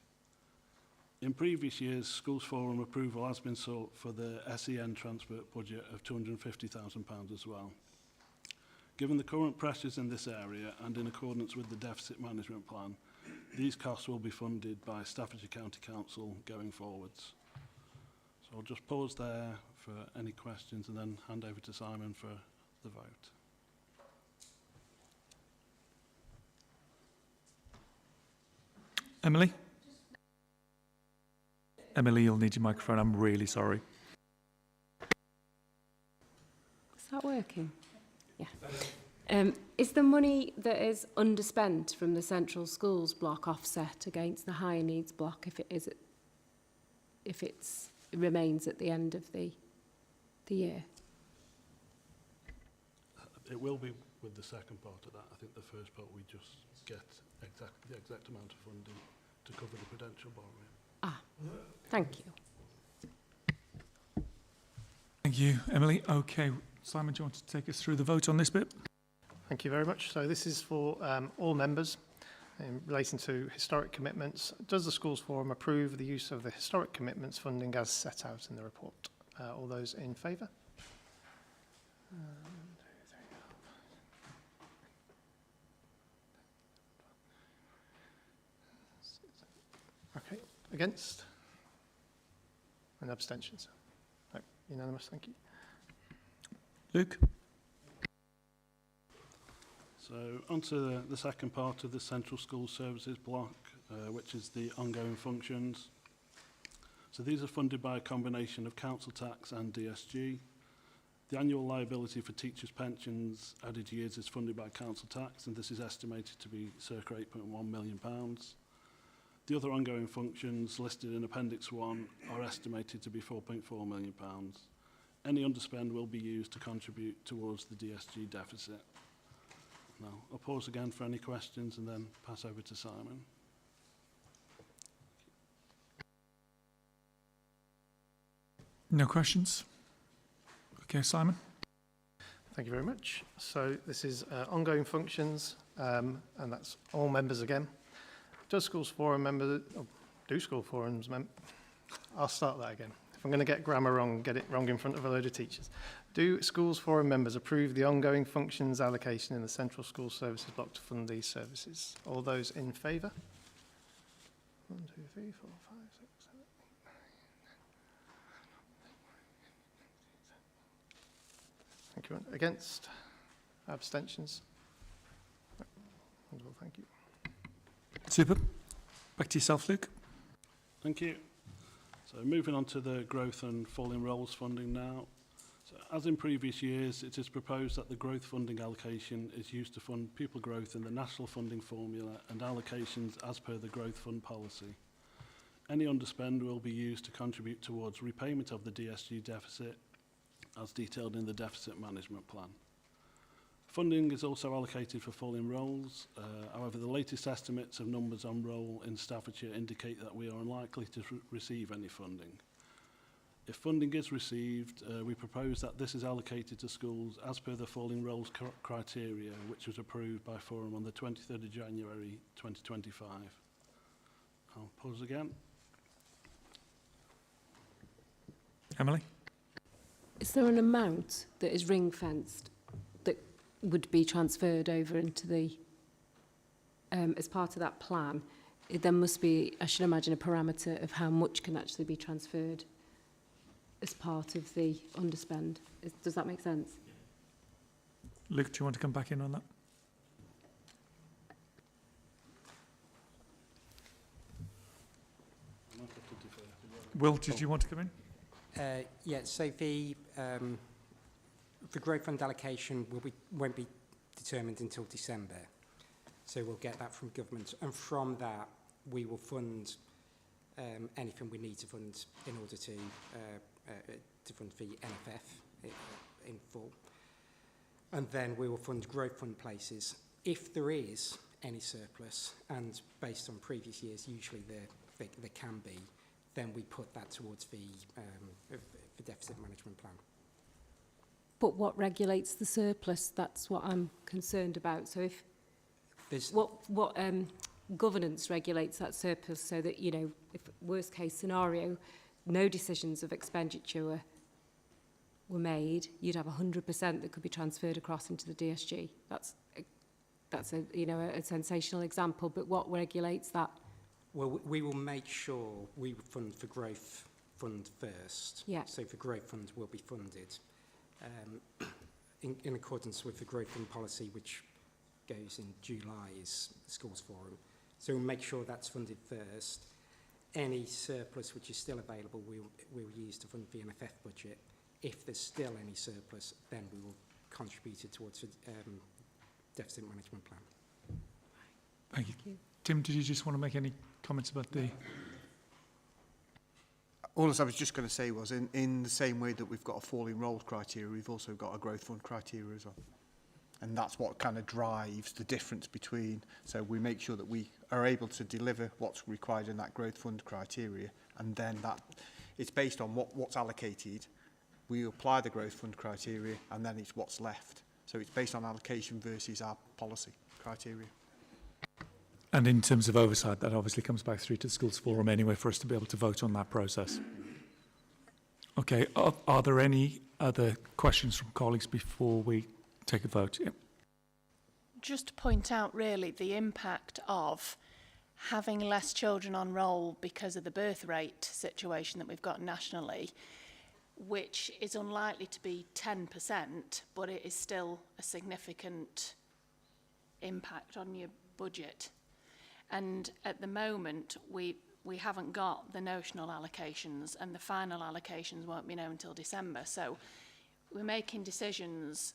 In previous years, Schools Forum approval has been sought for the SEN transport budget of £250,000 as well. Given the current pressures in this area and in accordance with the deficit management plan, these costs will be funded by Staffordshire County Council going forwards. So I'll just pause there for any questions and then hand over to Simon for the vote. Emily? Emily, you'll need your microphone. I'm really sorry. Is that working? Yeah. Is the money that is underspent from the central schools block offset against the higher needs block if it remains at the end of the year? It will be with the second part of that. I think the first part we just get the exact amount of funding to cover the prudential borrowing. Ah, thank you. Thank you, Emily. Okay, Simon, do you want to take us through the vote on this bit? Thank you very much. So this is for all members in relating to historic commitments. Does the Schools Forum approve the use of the historic commitments funding as set out in the report? All those in favour? Okay, against? And abstentions? No, unanimous, thank you. Luke? So onto the second part of the Central School Services block, which is the ongoing functions. So these are funded by a combination of council tax and DSG. The annual liability for teachers' pensions added years is funded by council tax, and this is estimated to be circa £8.1 million. The other ongoing functions listed in Appendix 1 are estimated to be £4.4 million. Any underspend will be used to contribute towards the DSG deficit. Now, I'll pause again for any questions and then pass over to Simon. No questions? Okay, Simon? Thank you very much. So this is ongoing functions, and that's all members again. Does Schools Forum members, do School Forums members, I'll start that again. If I'm going to get grammar wrong, get it wrong in front of a load of teachers. Do Schools Forum members approve the ongoing functions allocation in the Central School Services block to fund these services? All those in favour? 1, 2, 3, 4, 5, 6, 7, 8, 9. Thank you. Against? Abstentions? Wonderful, thank you. Super. Back to yourself, Luke. Thank you. So moving on to the growth and falling roles funding now. So as in previous years, it is proposed that the growth funding allocation is used to fund pupil growth in the national funding formula and allocations as per the growth fund policy. Any underspend will be used to contribute towards repayment of the DSG deficit as detailed in the deficit management plan. Funding is also allocated for falling roles. However, the latest estimates of numbers on roll in Staffordshire indicate that we are unlikely to receive any funding. If funding is received, we propose that this is allocated to schools as per the falling roles criteria, which was approved by Forum on the 23rd of January 2025. I'll pause again. Emily? Is there an amount that is ring-fenced that would be transferred over into the, as part of that plan? There must be, I should imagine, a parameter of how much can actually be transferred as part of the underspend. Does that make sense? Luke, do you want to come back in on that? Will, did you want to come in? Yeah, so the growth fund allocation won't be determined until December. So we'll get that from government, and from that we will fund anything we need to fund in order to fund the NFF in full. And then we will fund growth fund places. If there is any surplus, and based on previous years, usually there can be, then we put that towards the deficit management plan. But what regulates the surplus? That's what I'm concerned about. So if what governance regulates that surplus, so that, you know, if worst case scenario, no decisions of expenditure were made, you'd have 100% that could be transferred across into the DSG. That's a, you know, a sensational example, but what regulates that? Well, we will make sure we fund for growth fund first. Yeah. So the growth fund will be funded in accordance with the growth fund policy, which goes in July's Schools Forum. So we'll make sure that's funded first. Any surplus which is still available, we'll use to fund the NFF budget. If there's still any surplus, then we will contribute it towards the deficit management plan. Thank you. Tim, did you just want to make any comments about the... All I was just going to say was, in the same way that we've got a fall enrolled criteria, we've also got a growth fund criteria as well. And that's what kind of drives the difference between, so we make sure that we are able to deliver what's required in that growth fund criteria, and then that it's based on what's allocated. We apply the growth fund criteria, and then it's what's left. So it's based on allocation versus our policy criteria. And in terms of oversight, that obviously comes back through to the Schools Forum anyway for us to be able to vote on that process. Okay, are there any other questions from colleagues before we take a vote? Yep. Just to point out really the impact of having less children on roll because of the birth rate situation that we've got nationally, which is unlikely to be 10%, but it is still a significant impact on your budget. And at the moment, we haven't got the notional allocations, and the final allocations won't be known until December. So we're making decisions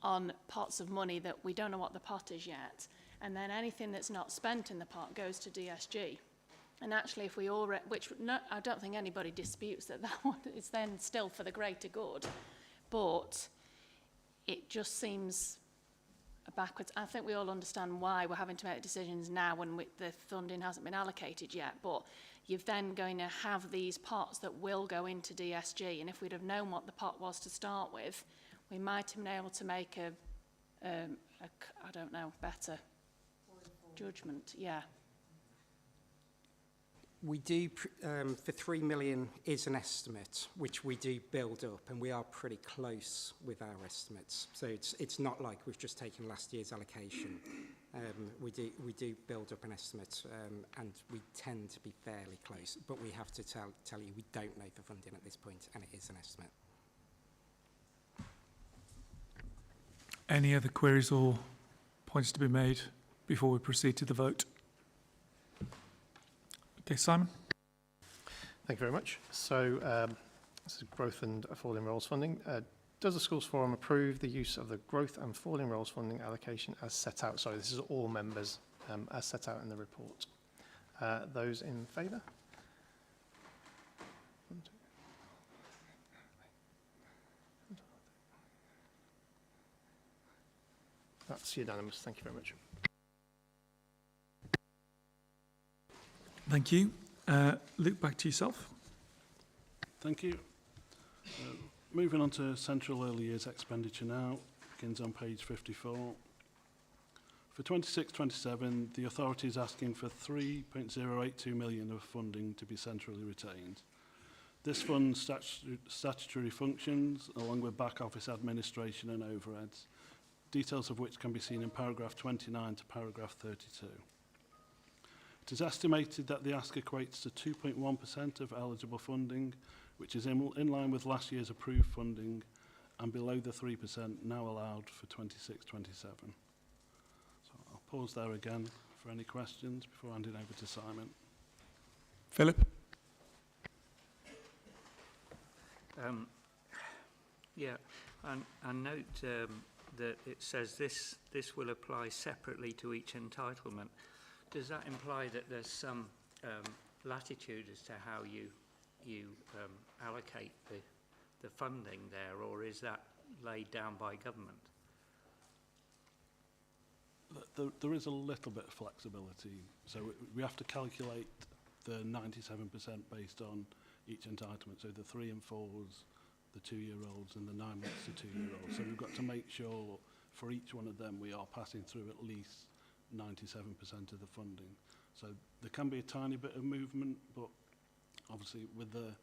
on pots of money that we don't know what the pot is yet. And then anything that's not spent in the pot goes to DSG. And actually, if we already, I don't think anybody disputes that one is then still for the greater good, but it just seems backwards. I think we all understand why we're having to make decisions now when the funding hasn't been allocated yet, but you're then going to have these pots that will go into DSG, and if we'd have known what the pot was to start with, we might have been able to make I don't know, better judgment. Yeah. We do, for 3 million is an estimate, which we do build up, and we are pretty close with our estimates. So it's not like we've just taken last year's allocation. We do build up an estimate, and we tend to be fairly close. But we have to tell you we don't know the funding at this point, and it is an estimate. Any other queries or points to be made before we proceed to the vote? Okay, Simon. Thank you very much. So this is growth and falling roles funding. Does the Schools Forum approve the use of the growth and falling roles funding allocation as set out? Sorry, this is all members as set out in the report. Those in favour? That's unanimous. Thank you very much. Thank you. Luke, back to yourself. Thank you. Moving on to Central Early Years Expenditure now, begins on page 54. For 26-27, the authority is asking for 3.082 million of funding to be centrally retained. This funds statutory functions along with back office administration and overheads, details of which can be seen in paragraph 29 to paragraph 32. It is estimated that the ask equates to 2.1% of eligible funding, which is in line with last year's approved funding and below the 3% now allowed for 26-27. So I'll pause there again for any questions before handing over to Simon. Philip? Yeah, and I note that it says this will apply separately to each entitlement. Does that imply that there's some latitude as to how you allocate the funding there, or is that laid down by government? There is a little bit of flexibility. So we have to calculate the 97% based on each entitlement. So the 3 and 4s, the 2-year-olds and the 9 months to 2-year-olds. So we've got to make sure for each one of them we are passing through at least 97% of the funding. So there can be a tiny bit of movement, but obviously with the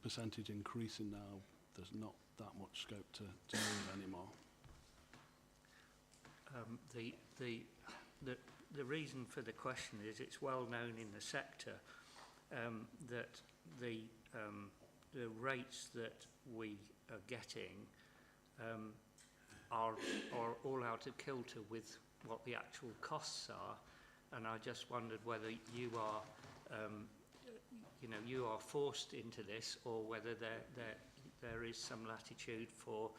percentage increasing now, there's not that much scope to move anymore. The reason for the question is it's well known in the sector that the rates that we are getting are all out of kilter with what the actual costs are, and I just wondered whether you are you are forced into this, or whether there is some latitude for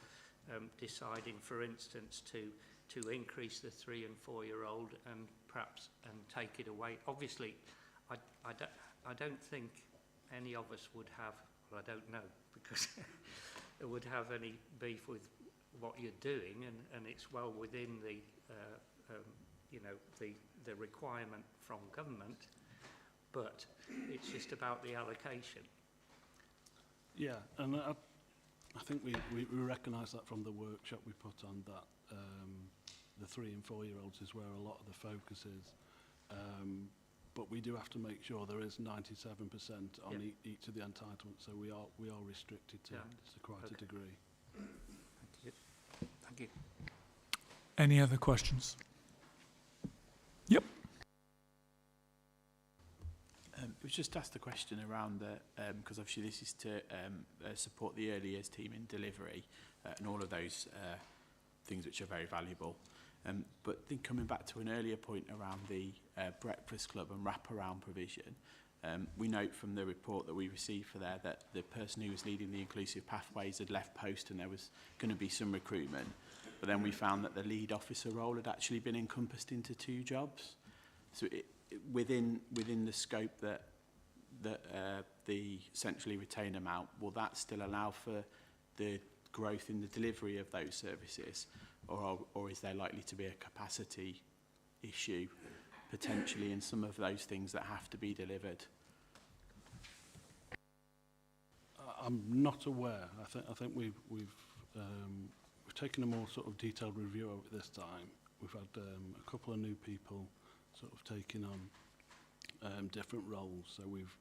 deciding, for instance, to increase the 3 and 4-year-old and perhaps take it away. Obviously, I don't think any of us would have, well, I don't know, because it would have any beef with what you're doing, and it's well within the the requirement from government, but it's just about the allocation. Yeah, and I think we recognise that from the workshop we put on, that the 3 and 4-year-olds is where a lot of the focus is. But we do have to make sure there is 97% on each of the entitlements, so we are restricted to quite a degree. Thank you. Thank you. Any other questions? Yep. It was just asked a question around the, because obviously this is to support the early years team in delivery and all of those things which are very valuable. But then coming back to an earlier point around the breakfast club and wraparound provision, we note from the report that we received for there that the person who was leading the inclusive pathways had left post and there was going to be some recruitment. But then we found that the lead officer role had actually been encompassed into 2 jobs. So within the scope that the centrally retained amount, will that still allow for the growth in the delivery of those services, or is there likely to be a capacity issue potentially in some of those things that have to be delivered? I'm not aware. I think we've taken a more sort of detailed review of it this time. We've had a couple of new people sort of taking on different roles, so we've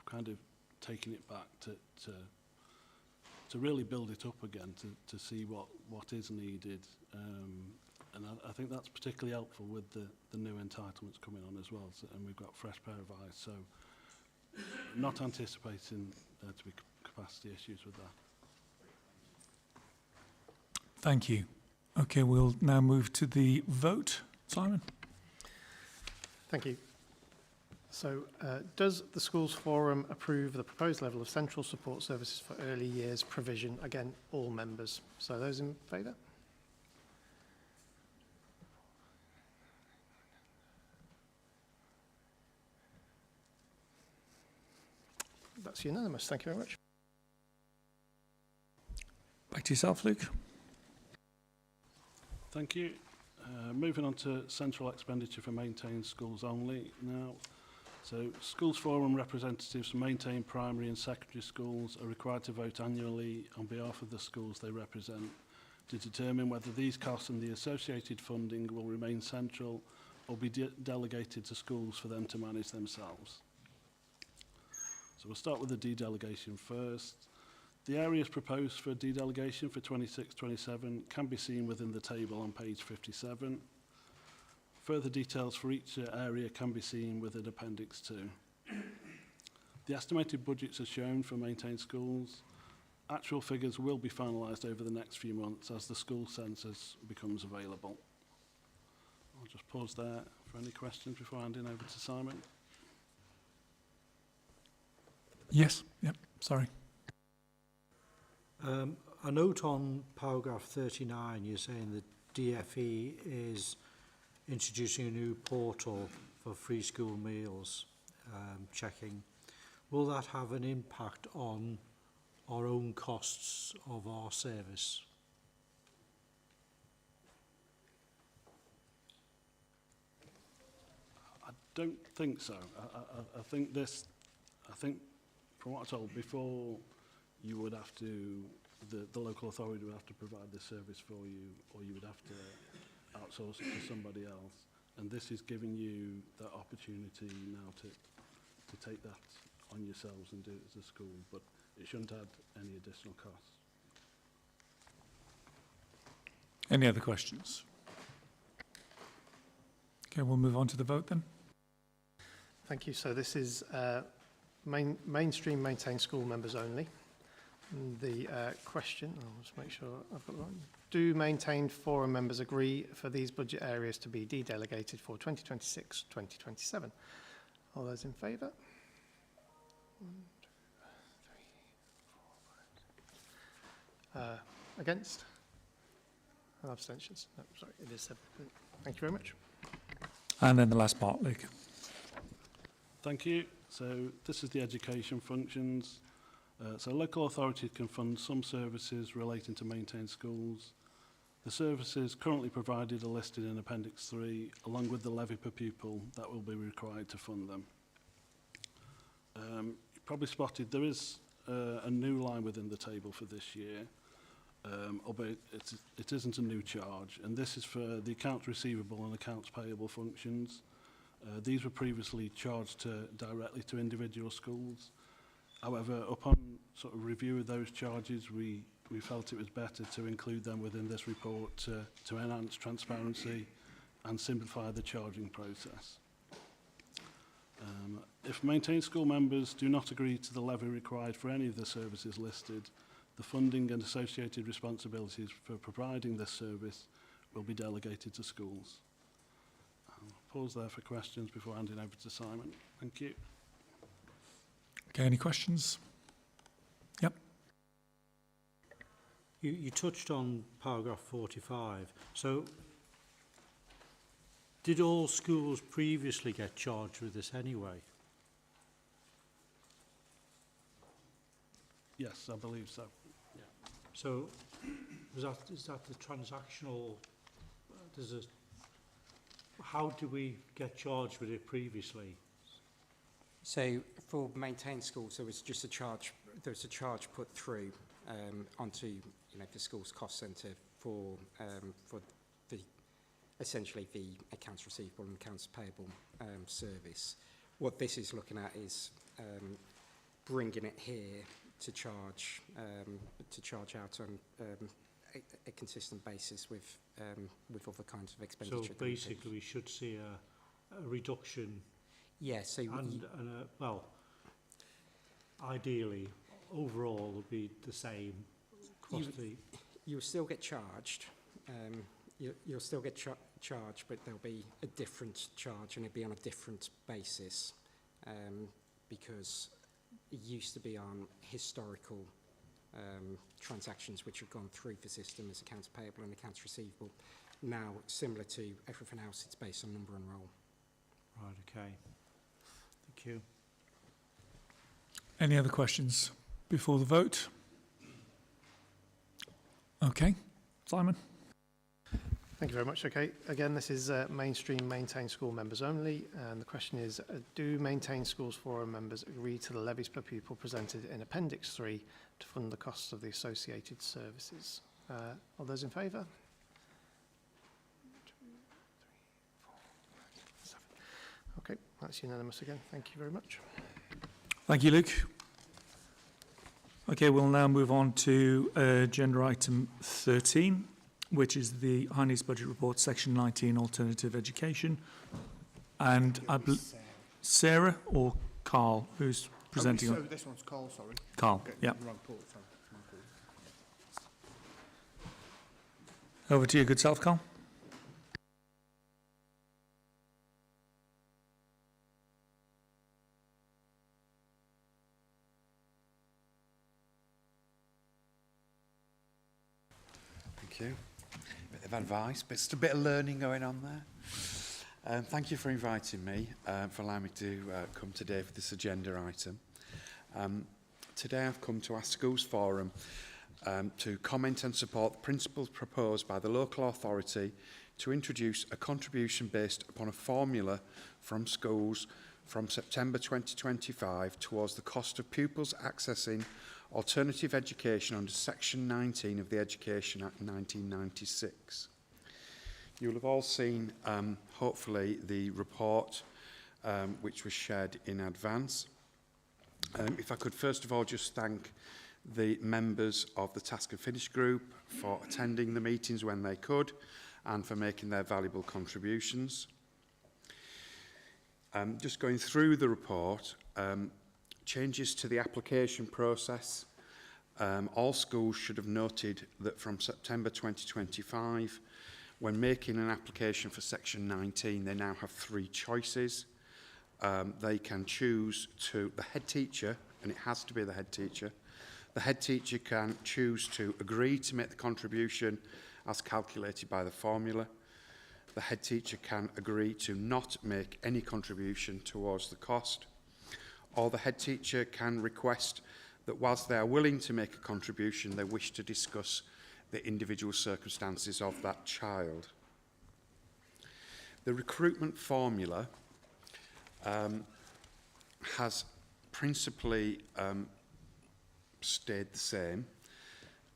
kind of taken it back to really build it up again, to see what is needed, and I think that's particularly helpful with the new entitlements coming on as well, and we've got a fresh pair of eyes, so not anticipating there to be capacity issues with that. Thank you. Okay, we'll now move to the vote. Simon? Thank you. So, does the Schools Forum approve the proposed level of central support services for early years provision? Again, all members. So those in favour? That's unanimous. Thank you very much. Back to yourself, Luke. Thank you. Moving on to central expenditure for maintained schools only now. So Schools Forum representatives from maintained primary and secondary schools are required to vote annually on behalf of the schools they represent to determine whether these costs and the associated funding will remain central or be delegated to schools for them to manage themselves. So we'll start with the de-delegation first. The areas proposed for de-delegation for 26-27 can be seen within the table on page 57. Further details for each area can be seen within Appendix 2. The estimated budgets are shown for maintained schools. Actual figures will be finalised over the next few months as the school census becomes available. I'll just pause there for any questions before handing over to Simon. Yes, yep, sorry. A note on paragraph 39, you're saying that DFE is introducing a new portal for free school meals checking. Will that have an impact on our own costs of our service? I don't think so. I think from what I'm told, before you would have to, the local authority would have to provide this service for you, or you would have to outsource it to somebody else. And this is giving you that opportunity now to take that on yourselves and do it as a school, but it shouldn't add any additional costs. Any other questions? Okay, we'll move on to the vote then. Thank you. So this is mainstream maintained school members only. And the question, I'll just make sure I've got the right. Do maintained forum members agree for these budget areas to be de-delegated for 2026-2027? All those in favour? 1, 2, 3, 4, 5. Against? And abstentions? No, sorry, it is 7. Thank you very much. And then the last part, Luke. Thank you. So this is the education functions. So local authorities can fund some services relating to maintained schools. The services currently provided are listed in Appendix 3, along with the levy per pupil that will be required to fund them. You probably spotted there is a new line within the table for this year, albeit it isn't a new charge, and this is for the accounts receivable and accounts payable functions. These were previously charged directly to individual schools. However, upon sort of review of those charges, we felt it was better to include them within this report to enhance transparency and simplify the charging process. If maintained school members do not agree to the levy required for any of the services listed, the funding and associated responsibilities for providing this service will be delegated to schools. I'll pause there for questions before handing over to Simon. Thank you. Okay, any questions? Yep. You touched on paragraph 45. So, did all schools previously get charged with this anyway? Yes, I believe so. Yeah. So, is that the transactional? How do we get charged with it previously? So for maintained schools, there was just a charge. There was a charge put through onto the school's cost centre for essentially the accounts receivable and accounts payable service. What this is looking at is bringing it here to charge out on a consistent basis with other kinds of expenditure. So basically, we should see a reduction. Yes, so well, ideally, overall, will be the same across you'll still get charged. You'll still get charged, but there'll be a different charge, and it'll be on a different basis, because it used to be on historical transactions which have gone through the system as accounts payable and accounts receivable. Now, similar to everything else, it's based on number and roll. Right. Okay. Thank you. Any other questions before the vote? Okay, Simon. Thank you very much. Okay, again, this is mainstream maintained school members only, and the question is, do maintained schools forum members agree to the levies per pupil presented in Appendix 3 to fund the costs of the associated services? All those in favour? 1, 2, 3, 4, 5, 7. Okay, that's unanimous again. Thank you very much. Thank you, Luke. Okay, we'll now move on to agenda item 13, which is the High Needs Budget Report, Section 19, Alternative Education. And I believe Sarah or Carl, who's presenting? So this one's Carl, sorry. Carl, Okay, yeah. wrong port, sorry. Over to you, good self, Carl. Thank you. Bit of advice, but it's a bit of learning going on there. Thank you for inviting me, for allowing me to come today for this agenda item. Today I've come to our Schools Forum to comment and support the principles proposed by the local authority to introduce a contribution based upon a formula from schools from September 2025 towards the cost of pupils accessing alternative education under Section 19 of the Education Act 1996. You'll have all seen, hopefully, the report which was shared in advance. If I could first of all just thank the members of the Task and Finish group for attending the meetings when they could and for making their valuable contributions. Just going through the report, changes to the application process. All schools should have noted that from September 2025, when making an application for Section 19, they now have 3 choices. They can choose to, the head teacher, and it has to be the head teacher, the head teacher can choose to agree to make the contribution as calculated by the formula. The head teacher can agree to not make any contribution towards the cost, or the head teacher can request that whilst they are willing to make a contribution, they wish to discuss the individual circumstances of that child. The recruitment formula has principally stayed the same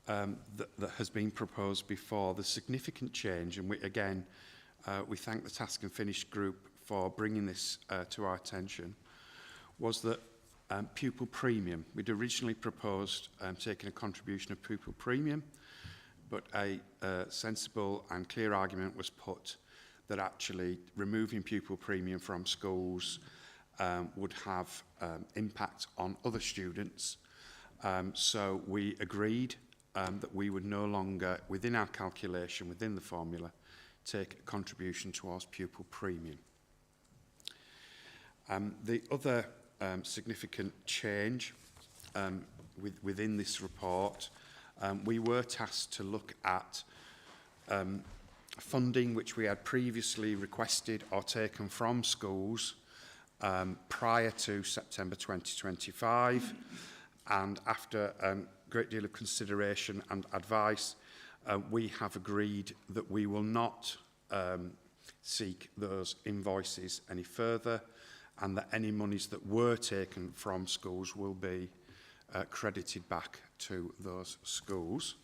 that has been proposed before. The significant change, and we thank the Task and Finish group for bringing this to our attention, was that pupil premium. We'd originally proposed taking a contribution of pupil premium, but a sensible and clear argument was put that actually removing pupil premium from schools would have impact on other students. So we agreed that we would no longer, within our calculation, within the formula, take a contribution towards pupil premium. The other significant change within this report, we were tasked to look at funding which we had previously requested or taken from schools prior to September 2025, and after a great deal of consideration and advice, we have agreed that we will not seek those invoices any further, and that any monies that were taken from schools will be credited back to those schools.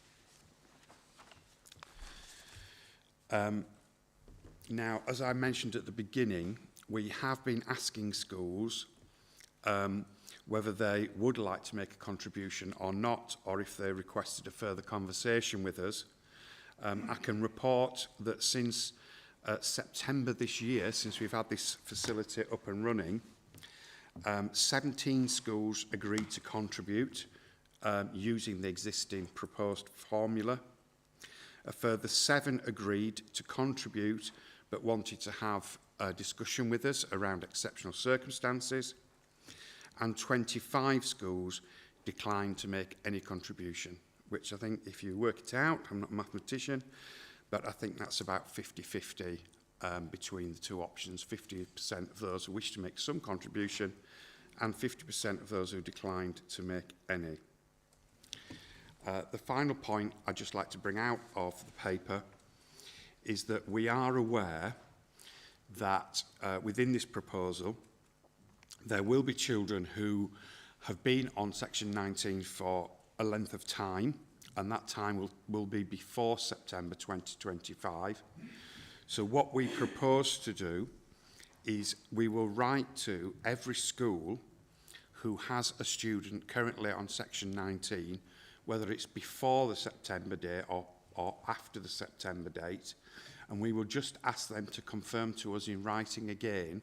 Now, as I mentioned at the beginning, we have been asking schools whether they would like to make a contribution or not, or if they requested a further conversation with us. I can report that since September this year, since we've had this facility up and running, 17 schools agreed to contribute using the existing proposed formula. A further 7 agreed to contribute but wanted to have a discussion with us around exceptional circumstances, and 25 schools declined to make any contribution, which I think, if you work it out, I'm not a mathematician, but I think that's about 50-50 between the two options. 50% of those who wish to make some contribution and 50% of those who declined to make any. The final point I'd just like to bring out of the paper is that we are aware that within this proposal there will be children who have been on Section 19 for a length of time, and that time will be before September 2025. So what we propose to do is we will write to every school who has a student currently on Section 19, whether it's before the September date or after the September date, and we will just ask them to confirm to us in writing again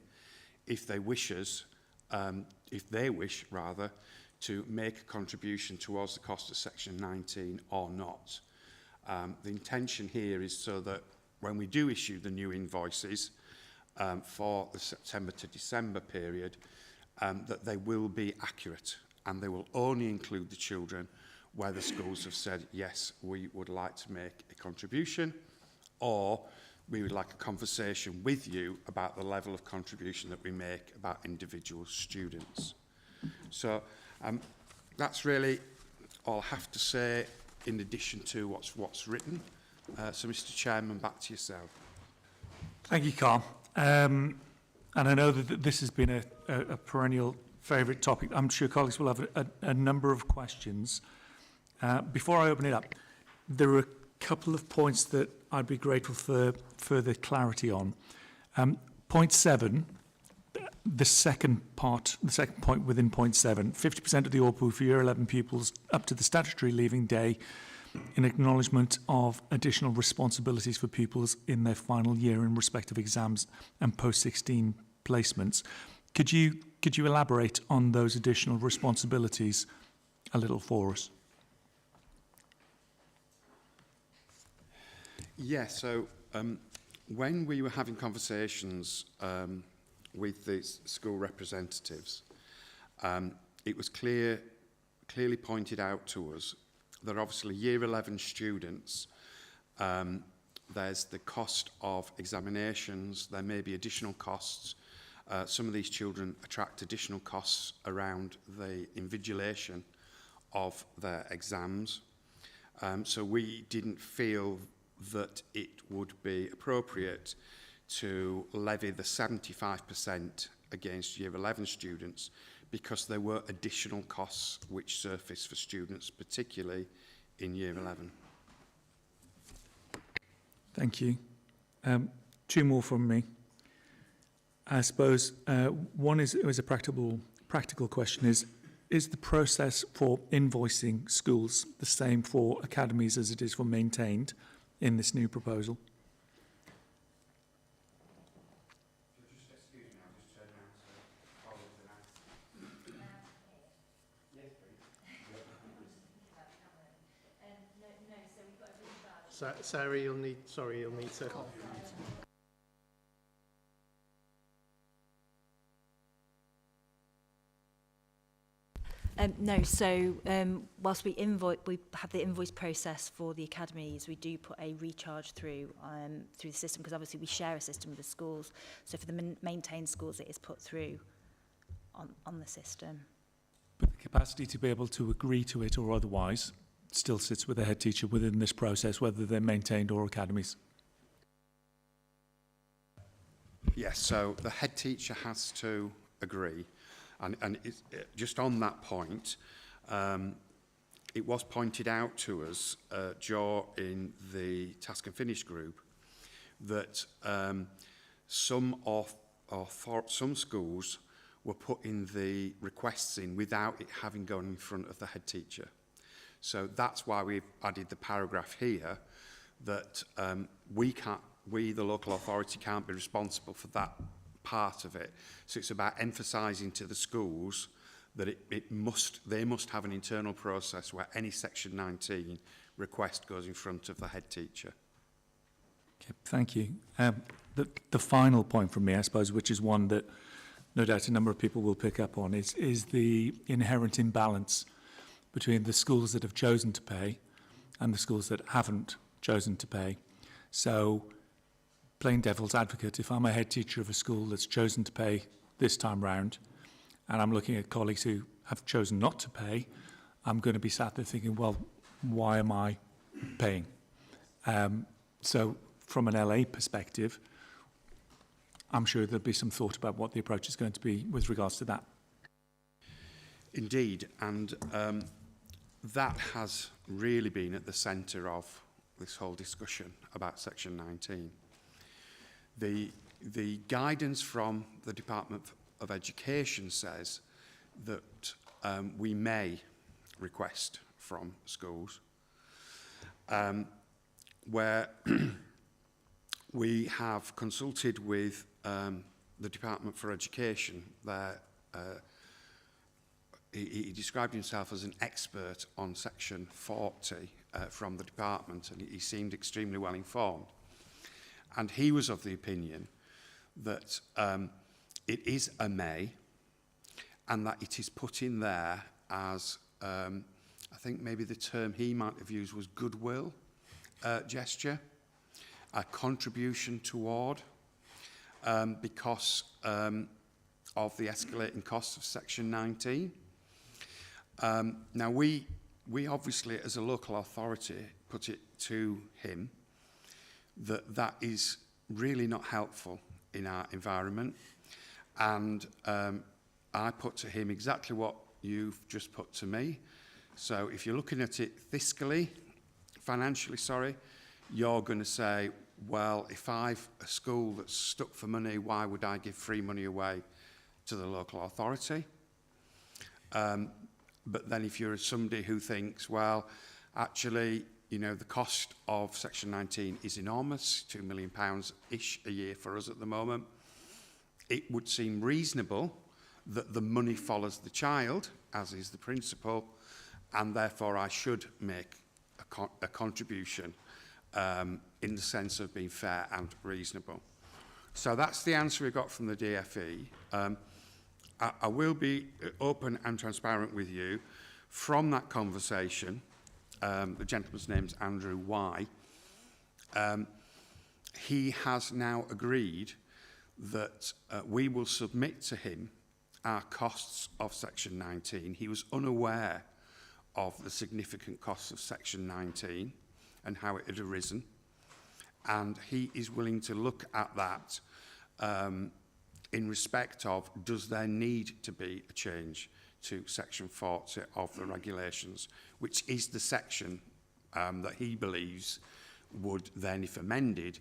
if they wish rather, to make a contribution towards the cost of Section 19 or not. The intention here is so that when we do issue the new invoices for the September to December period, that they will be accurate and they will only include the children where the schools have said, yes, we would like to make a contribution, or we would like a conversation with you about the level of contribution that we make about individual students. So that's really all I have to say in addition to what's written. So, Mr. Chairman, back to yourself. Thank you, Carl. And I know that this has been a perennial favourite topic. I'm sure colleagues will have a number of questions. Before I open it up, there are a couple of points that I'd be grateful for further clarity on. Point 7, the second point within point 7, 50% of the ARPU for Year 11 pupils up to the statutory leaving day in acknowledgement of additional responsibilities for pupils in their final year in respect of exams and post-16 placements. Could you elaborate on those additional responsibilities a little for us? Yeah, so when we were having conversations with the school representatives, it was clearly pointed out to us that obviously Year 11 students, there's the cost of examinations, there may be additional costs. Some of these children attract additional costs around the invigilation of their exams. So we didn't feel that it would be appropriate to levy the 75% against Year 11 students because there were additional costs which surfaced for students, particularly in Year 11. Thank you. 2 more from me. I suppose one is a practical question is the process for invoicing schools the same for academies as it is for maintained in this new proposal? Sarah, you'll need to... No, so whilst we have the invoice process for the academies, we do put a recharge through the system because obviously we share a system with the schools. So for the maintained schools, it is put through on the system. But the capacity to be able to agree to it or otherwise still sits with the head teacher within this process, whether they're maintained or academies. Yes, so the head teacher has to agree. And it's, just on that point, it was pointed out to us, in the Task and Finish group, that some schools were putting the requests in without it having gone in front of the head teacher. So that's why we've added the paragraph here that we, the local authority, can't be responsible for that part of it. So it's about emphasising to the schools that they must have an internal process where any Section 19 request goes in front of the head teacher. Okay, thank you. The final point from me, I suppose, which is one that no doubt a number of people will pick up on, is the inherent imbalance between the schools that have chosen to pay and the schools that haven't chosen to pay. So, plain devil's advocate, if I'm a head teacher of a school that's chosen to pay this time round, and I'm looking at colleagues who have chosen not to pay, I'm going to be sat there thinking, well, why am I paying? So, from an LA perspective, I'm sure there'll be some thought about what the approach is going to be with regards to that. Indeed, and that has really been at the centre of this whole discussion about Section 19. The guidance from the Department of Education says that we may request from schools where we have consulted with the Department for Education. He described himself as an expert on Section 40 from the department, and he seemed extremely well informed. And he was of the opinion that it is a may, and that it is put in there as I think maybe the term he might have used was goodwill gesture, a contribution toward, because of the escalating costs of Section 19. Now, we obviously, as a local authority, put it to him that is really not helpful in our environment. And I put to him exactly what you've just put to me. So if you're looking at it financially, you're going to say, well, if I've a school that's stuck for money, why would I give free money away to the local authority? But then if you're somebody who thinks, well, actually, you know, the cost of Section 19 is enormous, £2 million-ish a year for us at the moment, it would seem reasonable that the money follows the child, as is the principle, and therefore I should make a contribution in the sense of being fair and reasonable. So that's the answer we got from the DFE. I will be open and transparent with you. From that conversation, the gentleman's name's Andrew Y. He has now agreed that we will submit to him our costs of Section 19. He was unaware of the significant costs of Section 19 and how it had arisen. And he is willing to look at that in respect of, does there need to be a change to Section 40 of the regulations, which is the section that he believes would then, if amended,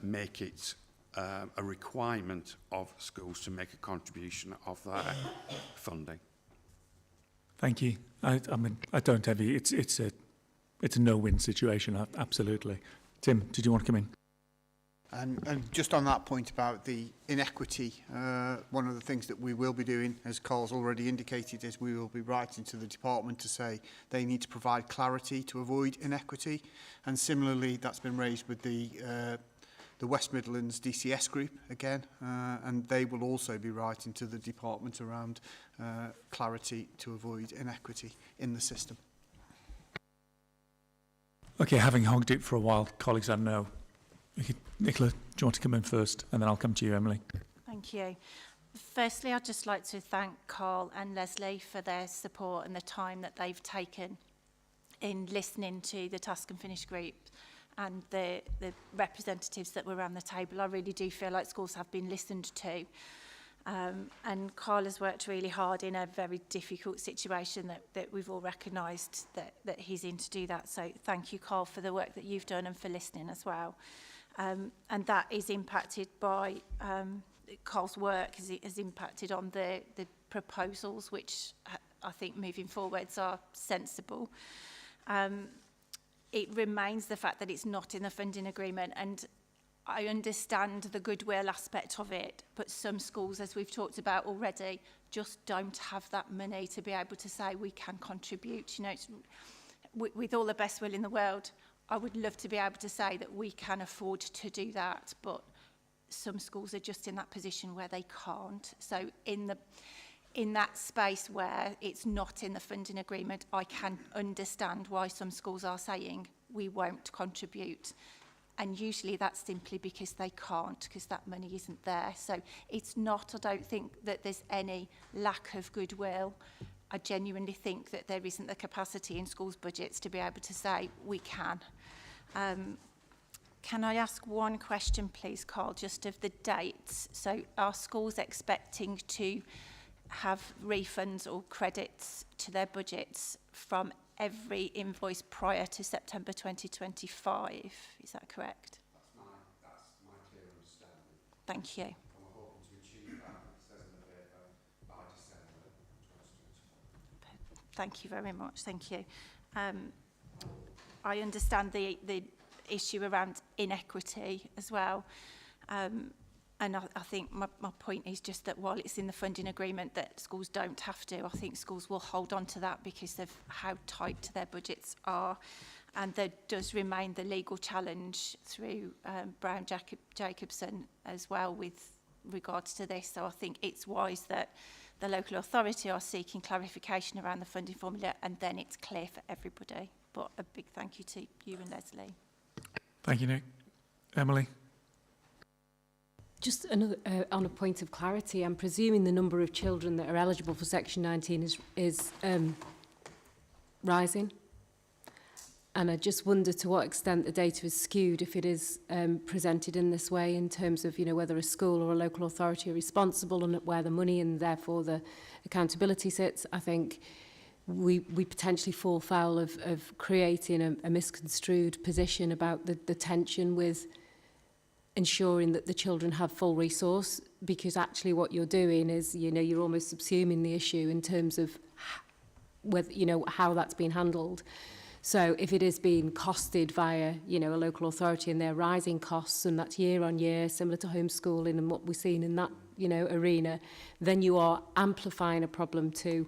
make it a requirement of schools to make a contribution of their funding. Thank you. I mean, I don't envy you. It's a no-win situation, absolutely. Tim, did you want to come in? And just on that point about the inequity, one of the things that we will be doing, as Carl's already indicated, is we will be writing to the department to say they need to provide clarity to avoid inequity. And similarly, that's been raised with the West Midlands DCS group again, and they will also be writing to the department around clarity to avoid inequity in the system. Okay, having hogged it for a while, colleagues, I know. Nicola, do you want to come in first? And then I'll come to you, Emily. Thank you. Firstly, I'd just like to thank Carl and Leslie for their support and the time that they've taken in listening to the Task and Finish group and the representatives that were around the table. I really do feel like schools have been listened to. And Carl has worked really hard in a very difficult situation that we've all recognised that he's in to do that. So thank you, Carl, for the work that you've done and for listening as well. And that is impacted by Carl's work has impacted on the proposals, which I think moving forwards are sensible. It remains the fact that it's not in the funding agreement, and I understand the goodwill aspect of it, but some schools, as we've talked about already, just don't have that money to be able to say we can contribute. You know, with all the best will in the world, I would love to be able to say that we can afford to do that, but some schools are just in that position where they can't. So in that space where it's not in the funding agreement, I can understand why some schools are saying we won't contribute. And usually that's simply because they can't, because that money isn't there. So it's not, I don't think that there's any lack of goodwill. I genuinely think that there isn't the capacity in schools' budgets to be able to say we can. Can I ask one question, please, Carl, just of the dates? So are schools expecting to have refunds or credits to their budgets from every invoice prior to September 2025? Is that correct? That's my clear understanding. Thank you. And we're hoping to achieve that, it says in the paper, by December 2025. Thank you very much. Thank you. I understand the issue around inequity as well. And I think my point is just that while it's in the funding agreement that schools don't have to, I think schools will hold on to that because of how tight their budgets are. And there does remain the legal challenge through Brown Jacobson as well with regards to this. So I think it's wise that the local authority are seeking clarification around the funding formula, and then it's clear for everybody. But a big thank you to you and Leslie. Thank you, Nick. Emily? Just another, on a point of clarity, I'm presuming the number of children that are eligible for Section 19 is rising. And I just wonder to what extent the data is skewed if it is presented in this way, in terms of, you know, whether a school or a local authority are responsible and where the money and therefore the accountability sits. I think we potentially fall foul of creating a misconstrued position about the tension with ensuring that the children have full resource, because actually what you're doing is, you know, you're almost subsuming the issue in terms of whether, you know, how that's been handled. So if it is being costed via, you know, a local authority and they're rising costs, and that's year on year, similar to homeschooling and what we've seen in that, you know, arena, then you are amplifying a problem to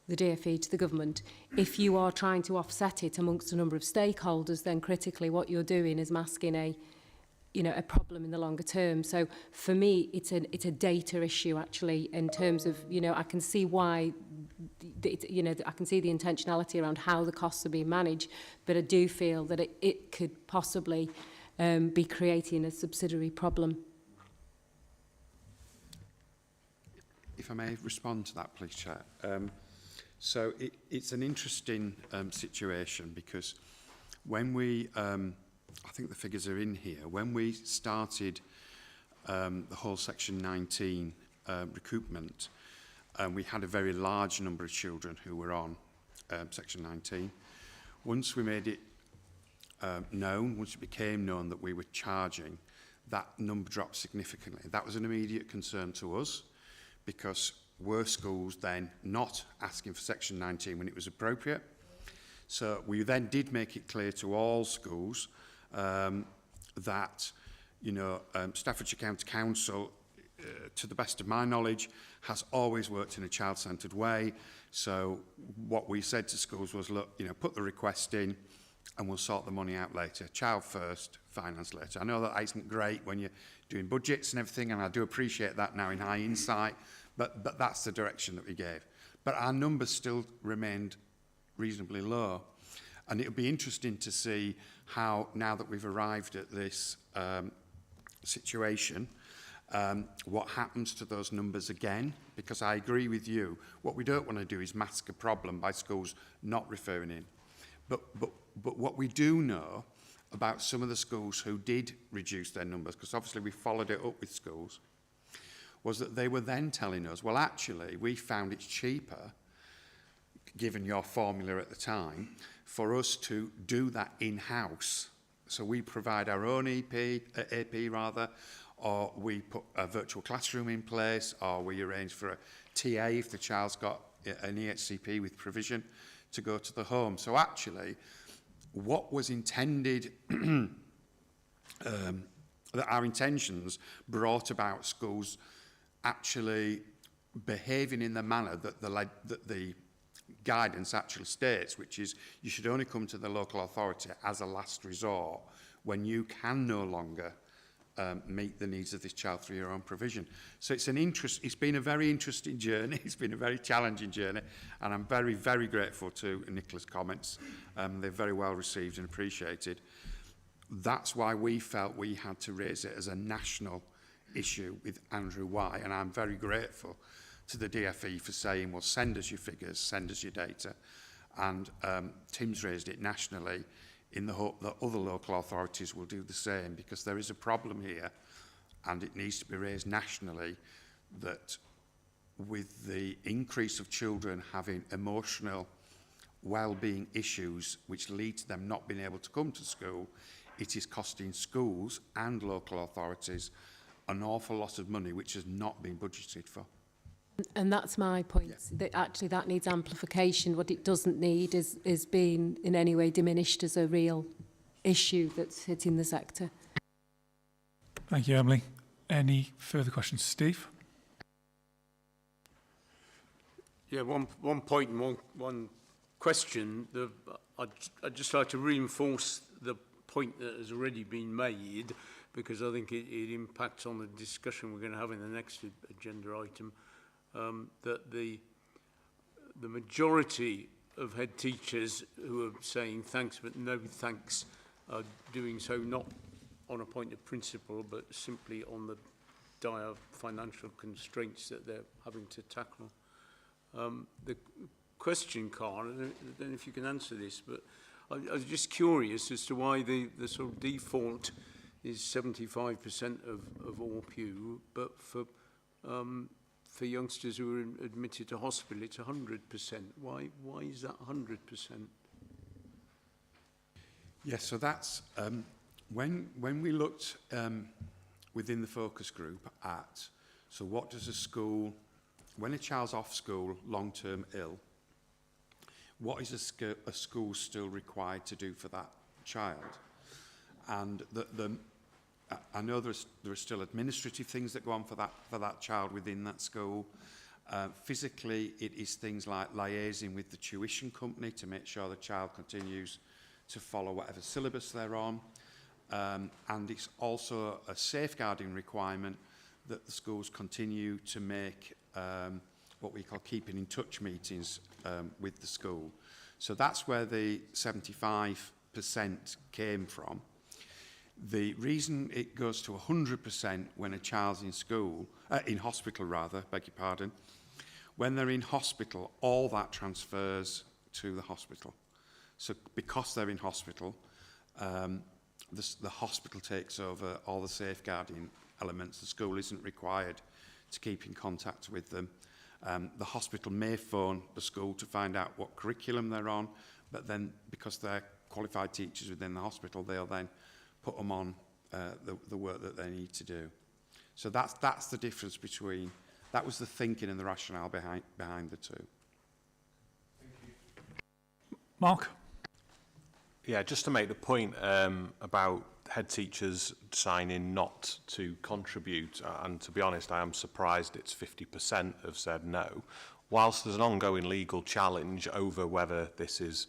the DfE, to the government. If you are trying to offset it amongst a number of stakeholders, then critically what you're doing is masking a, you know, a problem in the longer term. So for me, it's a data issue actually, in terms of, you know, I can see why, you know, I can see the intentionality around how the costs are being managed, but I do feel that it could possibly be creating a subsidiary problem. If I may respond to that, please, Chair. So it's an interesting situation, because when we, I think the figures are in here, when we started the whole Section 19 recoupment, we had a very large number of children who were on Section 19. Once we made it known, once it became known that we were charging, that number dropped significantly. That was an immediate concern to us, because were schools then not asking for Section 19 when it was appropriate? So we then did make it clear to all schools that, you know, Staffordshire County Council, to the best of my knowledge, has always worked in a child-centred way. So what we said to schools was, look, you know, put the request in and we'll sort the money out later. Child first, finance later. I know that isn't great when you're doing budgets and everything, and I do appreciate that now in hindsight, but that's the direction that we gave. But our numbers still remained reasonably low. And it'll be interesting to see how, now that we've arrived at this situation, what happens to those numbers again, because I agree with you. What we don't want to do is mask a problem by schools not referring in. But what we do know about some of the schools who did reduce their numbers, because obviously we followed it up with schools, was that they were then telling us, well, actually, we found it's cheaper, given your formula at the time, for us to do that in-house. So we provide our own AP rather, or we put a virtual classroom in place, or we arrange for a TA if the child's got an EHCP with provision to go to the home. So actually, what was intended, that our intentions brought about schools actually behaving in the manner that the guidance actually states, which is you should only come to the local authority as a last resort when you can no longer meet the needs of this child through your own provision. So it's been a very interesting journey, it's been a very challenging journey, and I'm very, very grateful to Nicola's comments. They're very well received and appreciated. That's why we felt we had to raise it as a national issue with Andrew White, and I'm very grateful to the DfE for saying, well, send us your figures, send us your data. And Tim's raised it nationally in the hope that other local authorities will do the same, because there is a problem here and it needs to be raised nationally that with the increase of children having emotional well-being issues which lead to them not being able to come to school, it is costing schools and local authorities an awful lot of money which has not been budgeted for. And that's my point, that actually that needs amplification. What it doesn't need is being in any way diminished as a real issue that's hitting the sector. Thank you, Emily. Any further questions, Steve? Yeah, one point and one question. I'd just like to reinforce the point that has already been made, because I think it impacts on the discussion we're going to have in the next agenda item. that the majority of head teachers who are saying thanks but no thanks are doing so not on a point of principle but simply on the dire financial constraints that they're having to tackle. The question, Carl, I don't know if you can answer this, but I was just curious as to why the sort of default is 75% of all pew, but for youngsters who are admitted to hospital, it's 100%. Why is that 100%? Yes, so that's when we looked within the focus group at, so what does a school, when a child's off school, long-term ill, what is a school still required to do for that child? And I know there are still administrative things that go on for that child within that school. Physically, it is things like liaising with the tuition company to make sure the child continues to follow whatever syllabus they're on. And it's also a safeguarding requirement that the schools continue to make what we call keeping in touch meetings with the school. So that's where the 75% came from. The reason it goes to 100% when a child's in school, in hospital rather, beg your pardon, when they're in hospital, all that transfers to the hospital. So because they're in hospital, the hospital takes over all the safeguarding elements. The school isn't required to keep in contact with them. The hospital may phone the school to find out what curriculum they're on, but then because they're qualified teachers within the hospital, they'll then put them on the work that they need to do. So that's the difference between, that was the thinking and the rationale behind the two. Mark? Yeah, just to make the point about head teachers signing not to contribute, and to be honest, I am surprised it's 50% have said no. Whilst there's an ongoing legal challenge over whether this is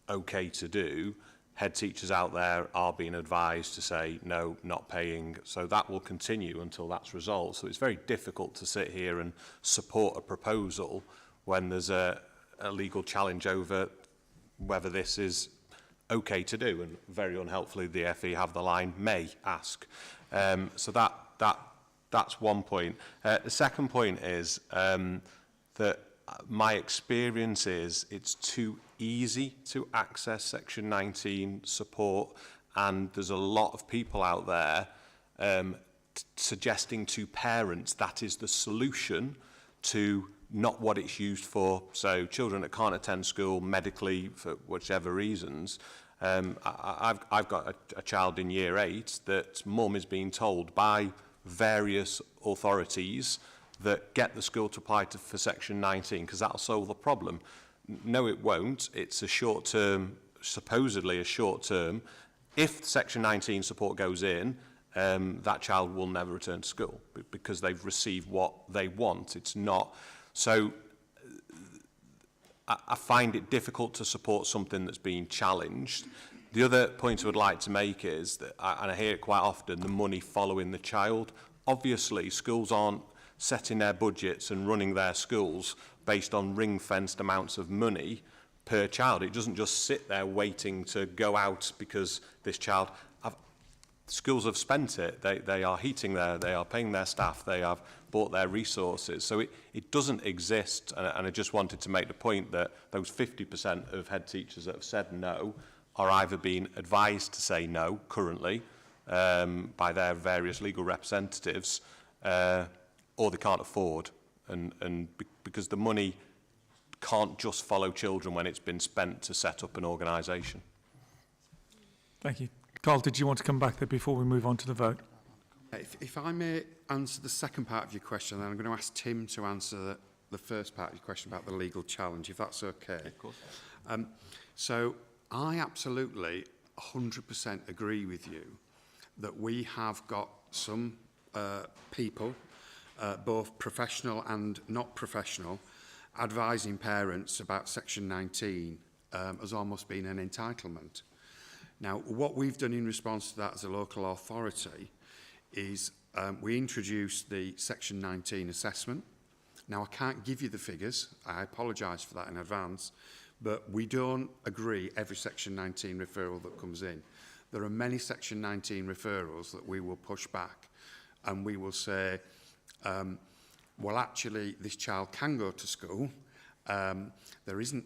okay to do, head teachers out there are being advised to say no, not paying, so that will continue until that's resolved. So it's very difficult to sit here and support a proposal when there's a legal challenge over whether this is okay to do, and very unhelpfully the FE have the line may ask. So that's one point. The second point is that my experience is it's too easy to access Section 19 support, and there's a lot of people out there suggesting to parents that is the solution to not what it's used for. So children that can't attend school medically for whichever reasons. I've got a child in year 8 that mum is being told by various authorities that get the school to apply for Section 19 because that'll solve the problem. No, it won't. It's a short term, supposedly a short term. If Section 19 support goes in, that child will never return to school because they've received what they want. It's not. So I find it difficult to support something that's being challenged. The other point I would like to make is that, and I hear it quite often, the money following the child. Obviously, schools aren't setting their budgets and running their schools based on ring-fenced amounts of money per child. It doesn't just sit there waiting to go out because this child... Schools have spent it. They are heating they are paying their staff, they have bought their resources. So it doesn't exist, and I just wanted to make the point that those 50% of head teachers that have said no are either being advised to say no currently by their various legal representatives, or they can't afford, and because the money can't just follow children when it's been spent to set up an organisation. Thank you. Carl, did you want to come back there before we move on to the vote? If I may answer the second part of your question, then I'm going to ask Tim to answer the first part of your question about the legal challenge, if that's okay. Of course. So I absolutely 100% agree with you that we have got some people, both professional and not professional, advising parents about Section 19 as almost being an entitlement. Now, what we've done in response to that as a local authority is we introduced the Section 19 assessment, Now, I can't give you the figures. I apologise for that in advance, but we don't agree every Section 19 referral that comes in. There are many Section 19 referrals that we will push back, and we will say, well, actually, this child can go to school. There isn't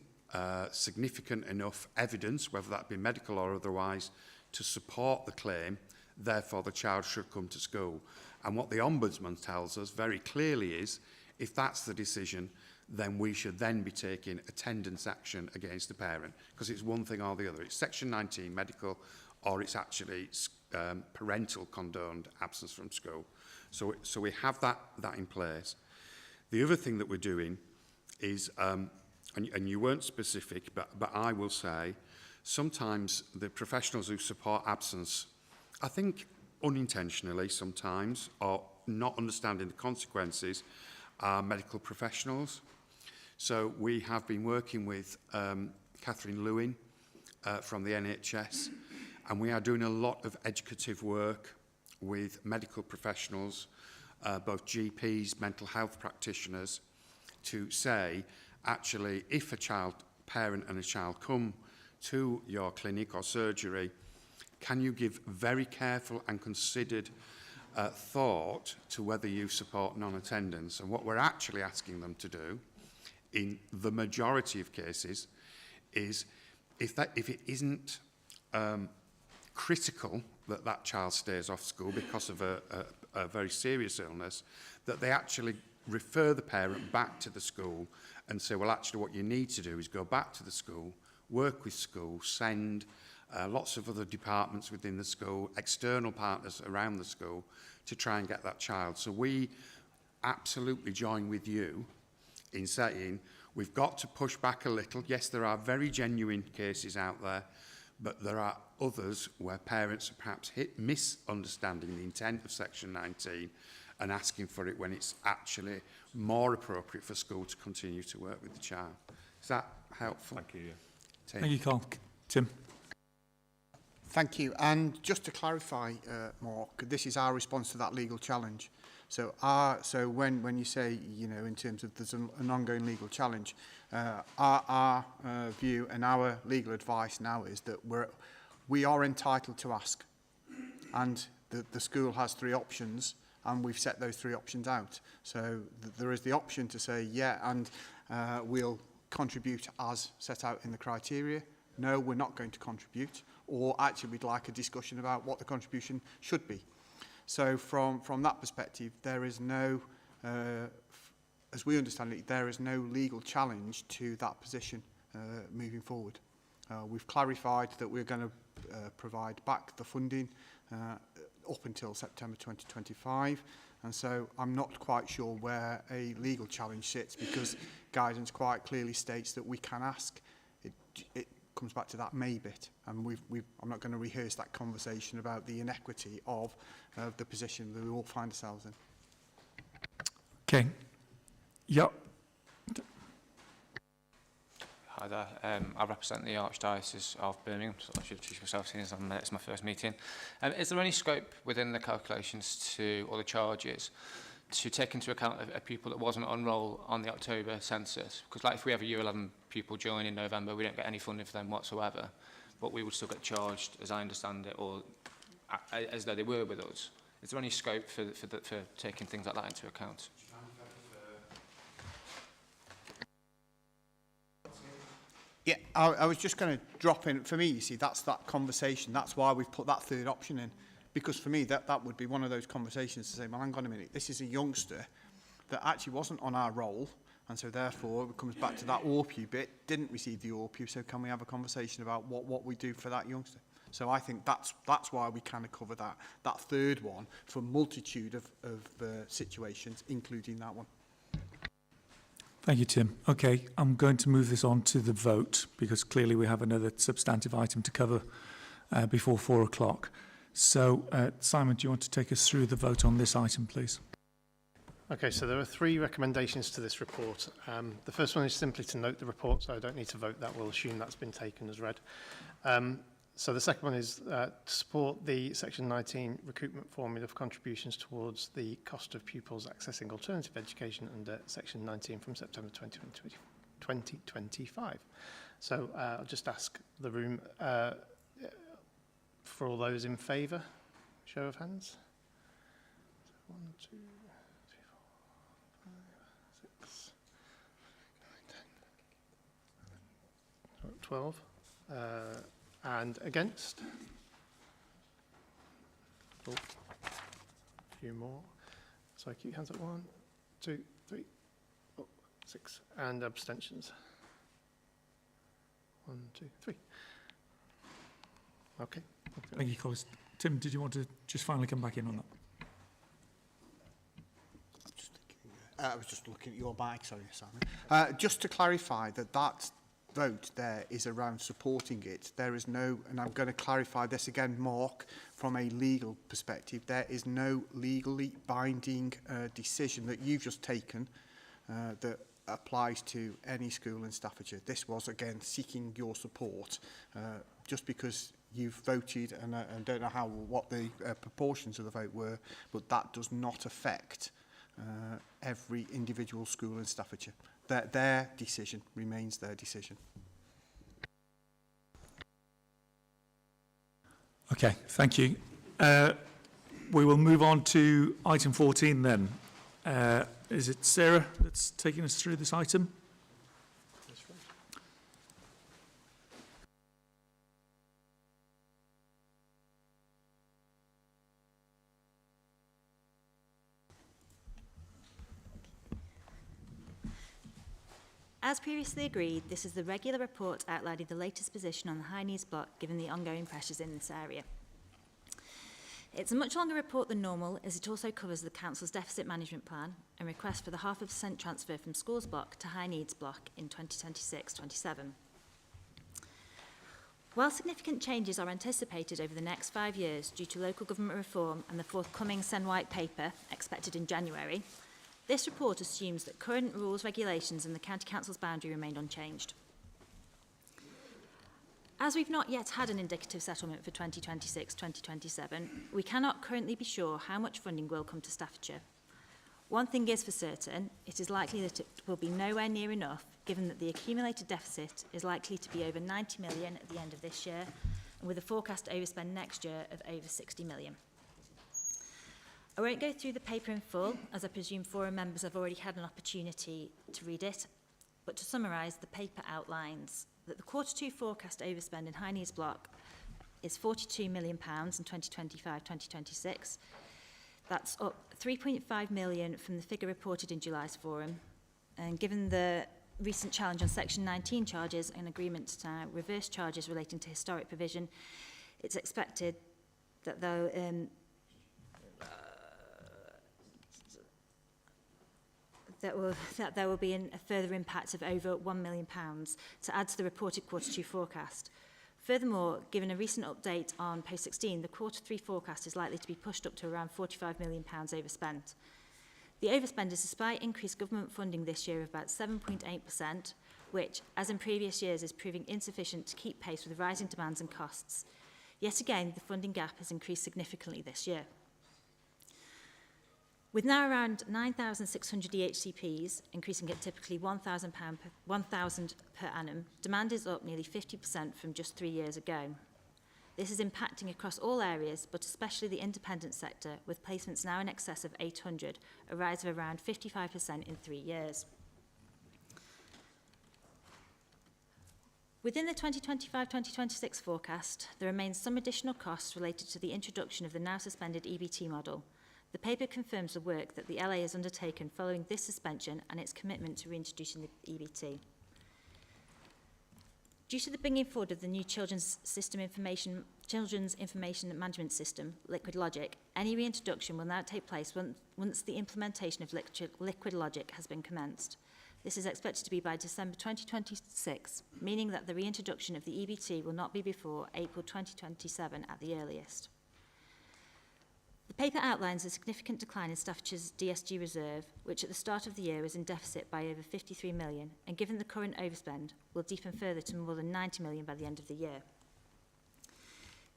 significant enough evidence, whether that be medical or otherwise, to support the claim. Therefore, the child should come to school. And what the Ombudsman tells us very clearly is, if that's the decision, then we should then be taking attendance action against the parent, because it's one thing or the other. It's Section 19 medical, or it's actually parental condoned absence from school. So we have that in place. The other thing that we're doing is, and you weren't specific, but I will say, sometimes the professionals who support absence, I think unintentionally sometimes, or not understanding the consequences, are medical professionals. So we have been working with Catherine Lewin from the NHS, and we are doing a lot of educative work with medical professionals, both GPs, mental health practitioners, to say, actually, if a parent and a child come to your clinic or surgery, can you give very careful and considered thought to whether you support non-attendance? And what we're actually asking them to do, in the majority of cases, is if it isn't critical that child stays off school because of a very serious illness, that they actually refer the parent back to the school and say, well, actually what you need to do is go back to the school, work with school, send lots of other departments within the school, external partners around the school, to try and get that child. So we absolutely join with you in saying we've got to push back a little. Yes, there are very genuine cases out there, but there are others where parents are perhaps misunderstanding the intent of Section 19 and asking for it when it's actually more appropriate for school to continue to work with the child. Is that helpful? Thank you. Tim. Thank you, Carl. Tim. Thank you. And just to clarify, Mark, this is our response to that legal challenge. So when you say, you know, in terms of there's an ongoing legal challenge, our view and our legal advice now is that we are entitled to ask. And the school has 3 options, and we've set those 3 options out. So there is the option to say, yeah, and we'll contribute as set out in the criteria. No, we're not going to contribute. Or actually, we'd like a discussion about what the contribution should be. So from that perspective, there is no, as we understand it, there is no legal challenge to that position moving forward. We've clarified that we're going to provide back the funding up until September 2025. And so I'm not quite sure where a legal challenge sits, because guidance quite clearly states that we can ask. It comes back to that may bit, and I'm not going to rehearse that conversation about the inequity of the position that we all find ourselves in. Okay. Yep. Hi there. I represent the Archdiocese of Birmingham, so I should introduce myself since it's my first meeting. Is there any scope within the calculations or the charges to take into account a pupil that wasn't enrolled on the October census? Because like if we have a Year 11 pupil join in November, we don't get any funding for them whatsoever, but we would still get charged, as I understand it, or as though they were with us. Is there any scope for taking things like that into account? Yeah, I was just going to drop in. For me, you see, that's that conversation. That's why we've put that 3rd option in. Because for me, that would be one of those conversations to say, well, hang on a minute, this is a youngster that actually wasn't on our roll, and so therefore it comes back to that ORPU bit, didn't receive the ORPU, so can we have a conversation about what we do for that youngster? So I think that's why we kind of cover that 3rd one for a multitude of situations, including that one. Thank you, Tim. Okay, I'm going to move this on to the vote, because clearly we have another substantive item to cover before 4 o'clock. So, Simon, do you want to take us through the vote on this item, please? Okay, so there are 3 recommendations to this report. The first one is simply to note the report, so I don't need to vote that. We'll assume that's been taken as read. So the second one is to support the Section 19 recruitment formula for contributions towards the cost of pupils accessing alternative education under Section 19 from September 2025. So I'll just ask the room for all those in favour, show of hands. 1, 2, 3, 4, 5, 6, 9, 10, 12. And against? Oh, a few more. So I keep hands up. 1, 2, 3, 4, 6. And abstentions. 1, 2, 3. Okay. Thank you, colleagues. Tim, did you want to just finally come back in on that? I was just looking at your mic, sorry, Simon. Just to clarify that vote there is around supporting it. There is no, and I'm going to clarify this again, Mark, from a legal perspective, there is no legally binding decision that you've just taken that applies to any school in Staffordshire. This was, again, seeking your support. Just because you've voted, and I don't know what the proportions of the vote were, but that does not affect every individual school in Staffordshire. Their decision remains their decision. Okay, thank you. We will move on to item 14 then. Is it Sarah that's taking us through this item? As previously agreed, this is the regular report outlining the latest position on the high needs block given the ongoing pressures in this area. It's a much longer report than normal as it also covers the Council's deficit management plan and request for the 0.5% transfer from schools block to high needs block in 2026-27. While significant changes are anticipated over the next 5 years due to local government reform and the forthcoming SEN White Paper expected in January, this report assumes that current rules, regulations and the County Council's boundary remain unchanged. As we've not yet had an indicative settlement for 2026-2027, we cannot currently be sure how much funding will come to Staffordshire. One thing is for certain, it is likely that it will be nowhere near enough, given that the accumulated deficit is likely to be over 90 million at the end of this year, and with a forecast overspend next year of over 60 million. I won't go through the paper in full, as I presume forum members have already had an opportunity to read it, but to summarise, the paper outlines that the Q2 forecast overspend in high needs block is £42 million in 2025-2026. That's up 3.5 million from the figure reported in July's forum, and given the recent challenge on Section 19 charges and agreement to reverse charges relating to historic provision, it's expected that though that there will be a further impact of over £1 million to add to the reported Q2 forecast. Furthermore, given a recent update on post 16, the Q3 forecast is likely to be pushed up to around £45 million overspent. The overspend is despite increased government funding this year of about 7.8%, which, as in previous years, is proving insufficient to keep pace with rising demands and costs. Yet again, the funding gap has increased significantly this year. With now around 9,600 EHCPs, increasing at typically £1,000 per annum, demand is up nearly 50% from just 3 years ago. This is impacting across all areas, but especially the independent sector, with placements now in excess of 800, a rise of around 55% in 3 years. Within the 2025-2026 forecast, there remains some additional costs related to the introduction of the now suspended EBT model. The paper confirms the work that the LA has undertaken following this suspension and its commitment to reintroducing the EBT. Due to the bringing forward of the new Children's Information Management System, Liquid Logic, any reintroduction will now take place once the implementation of Liquid Logic has been commenced. This is expected to be by December 2026, meaning that the reintroduction of the EBT will not be before April 2027 at the earliest. The paper outlines a significant decline in Staffordshire's DSG reserve, which at the start of the year was in deficit by over 53 million, and given the current overspend, will deepen further to more than 90 million by the end of the year.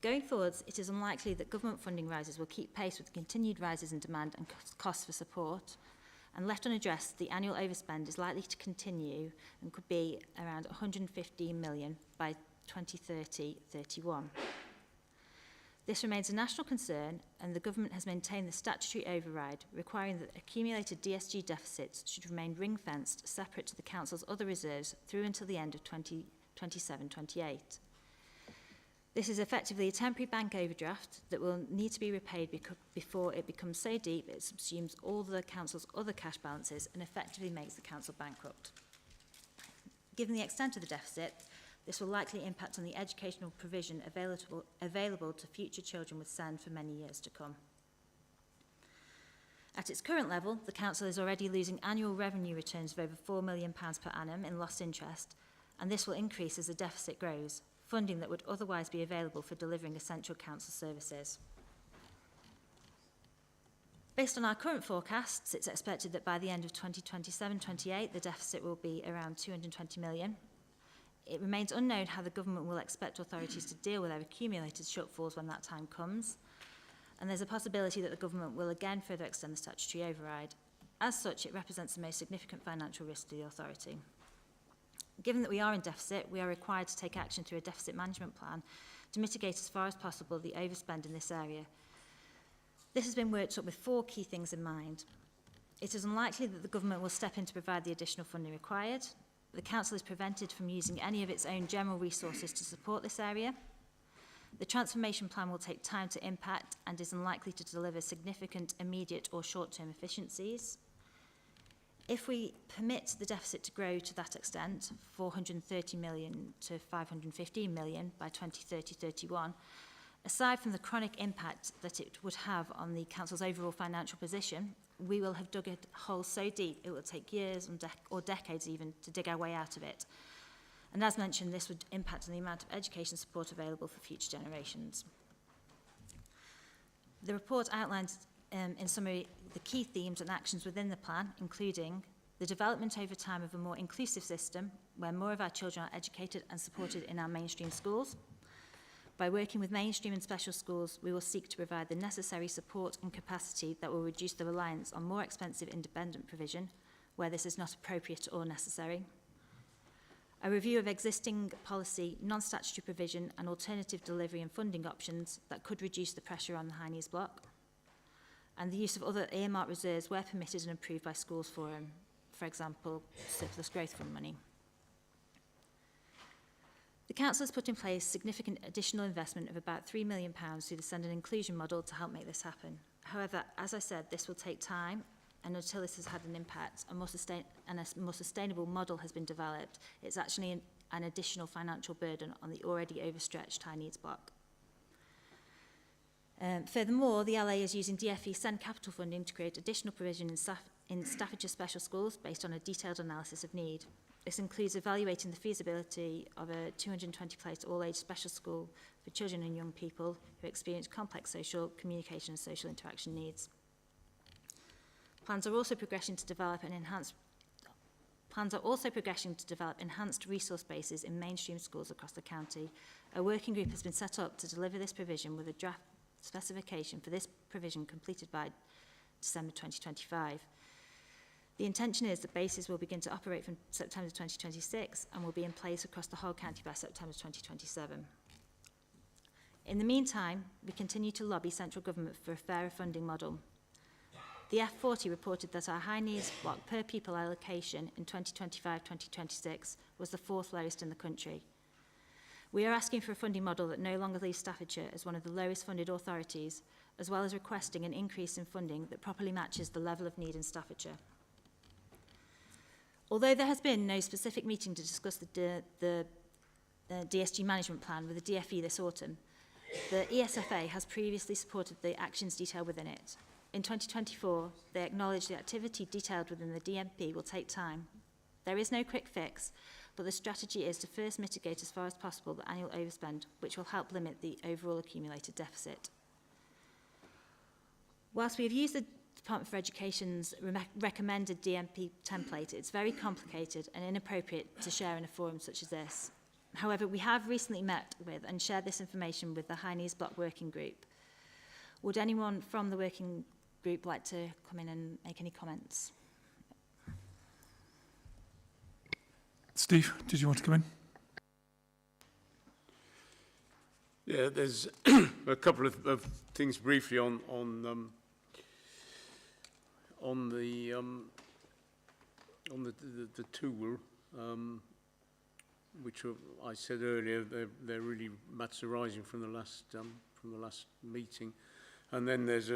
Going forwards, it is unlikely that government funding rises will keep pace with the continued rises in demand and costs for support, and left unaddressed, the annual overspend is likely to continue and could be around 115 million by 2030-31. This remains a national concern, and the government has maintained the statutory override, requiring that accumulated DSG deficits should remain ring-fenced separate to the Council's other reserves through until the end of 2027-28. This is effectively a temporary bank overdraft that will need to be repaid before it becomes so deep it subsumes all the Council's other cash balances and effectively makes the Council bankrupt. Given the extent of the deficit, this will likely impact on the educational provision available to future children with SEND for many years to come. At its current level, the Council is already losing annual revenue returns of over £4 million per annum in lost interest, and this will increase as the deficit grows, funding that would otherwise be available for delivering essential council services. Based on our current forecasts, it's expected that by the end of 2027-28, the deficit will be around 220 million. It remains unknown how the government will expect authorities to deal with their accumulated shortfalls when that time comes, and there's a possibility that the government will again further extend the statutory override. As such, it represents the most significant financial risk to the authority. Given that we are in deficit, we are required to take action through a deficit management plan to mitigate as far as possible the overspend in this area. This has been worked up with 4 key things in mind. It is unlikely that the government will step in to provide the additional funding required. The Council is prevented from using any of its own general resources to support this area. The transformation plan will take time to impact and is unlikely to deliver significant immediate or short-term efficiencies. If we permit the deficit to grow to that extent, 430 million to 515 million by 2030-31, aside from the chronic impact that it would have on the Council's overall financial position, we will have dug a hole so deep it will take years or decades even to dig our way out of it. And as mentioned, this would impact on the amount of education support available for future generations. The report outlines in summary the key themes and actions within the plan, including the development over time of a more inclusive system where more of our children are educated and supported in our mainstream schools. By working with mainstream and special schools, we will seek to provide the necessary support and capacity that will reduce the reliance on more expensive independent provision where this is not appropriate or necessary. A review of existing policy, non-statutory provision and alternative delivery and funding options that could reduce the pressure on the high needs block. And the use of other earmarked reserves where permitted and approved by Schools Forum, for example, surplus growth fund money. The Council has put in place significant additional investment of about £3 million through the Send and Inclusion model to help make this happen. However, as I said, this will take time, and until this has had an impact, a more sustainable model has been developed, it's actually an additional financial burden on the already overstretched high needs block. Furthermore, the LA is using DFE Send capital funding to create additional provision in Staffordshire special schools based on a detailed analysis of need. This includes evaluating the feasibility of a 220-place all-age special school for children and young people who experience complex social, communication and social interaction needs. Plans are also progressing to develop enhanced resource bases in mainstream schools across the county. A working group has been set up to deliver this provision with a draft specification for this provision completed by December 2025. The intention is that bases will begin to operate from September 2026 and will be in place across the whole county by September 2027. In the meantime, we continue to lobby central government for a fairer funding model. The F40 reported that our high needs block per pupil allocation in 2025-2026 was the 4th lowest in the country. We are asking for a funding model that no longer leaves Staffordshire as one of the lowest funded authorities, as well as requesting an increase in funding that properly matches the level of need in Staffordshire. Although there has been no specific meeting to discuss the DSG management plan with the DFE this autumn, the ESFA has previously supported the actions detailed within it. In 2024, they acknowledge the activity detailed within the DMP will take time. There is no quick fix, but the strategy is to first mitigate as far as possible the annual overspend, which will help limit the overall accumulated deficit. Whilst we have used the Department for Education's recommended DMP template, it's very complicated and inappropriate to share in a forum such as this. However, we have recently met with and shared this information with the High Needs Block Working Group. Would anyone from the working group like to come in and make any comments? Steve, did you want to come in? Yeah, there's a couple of things briefly on the tool, which I said earlier, they're really matters arising from the last meeting, and then there's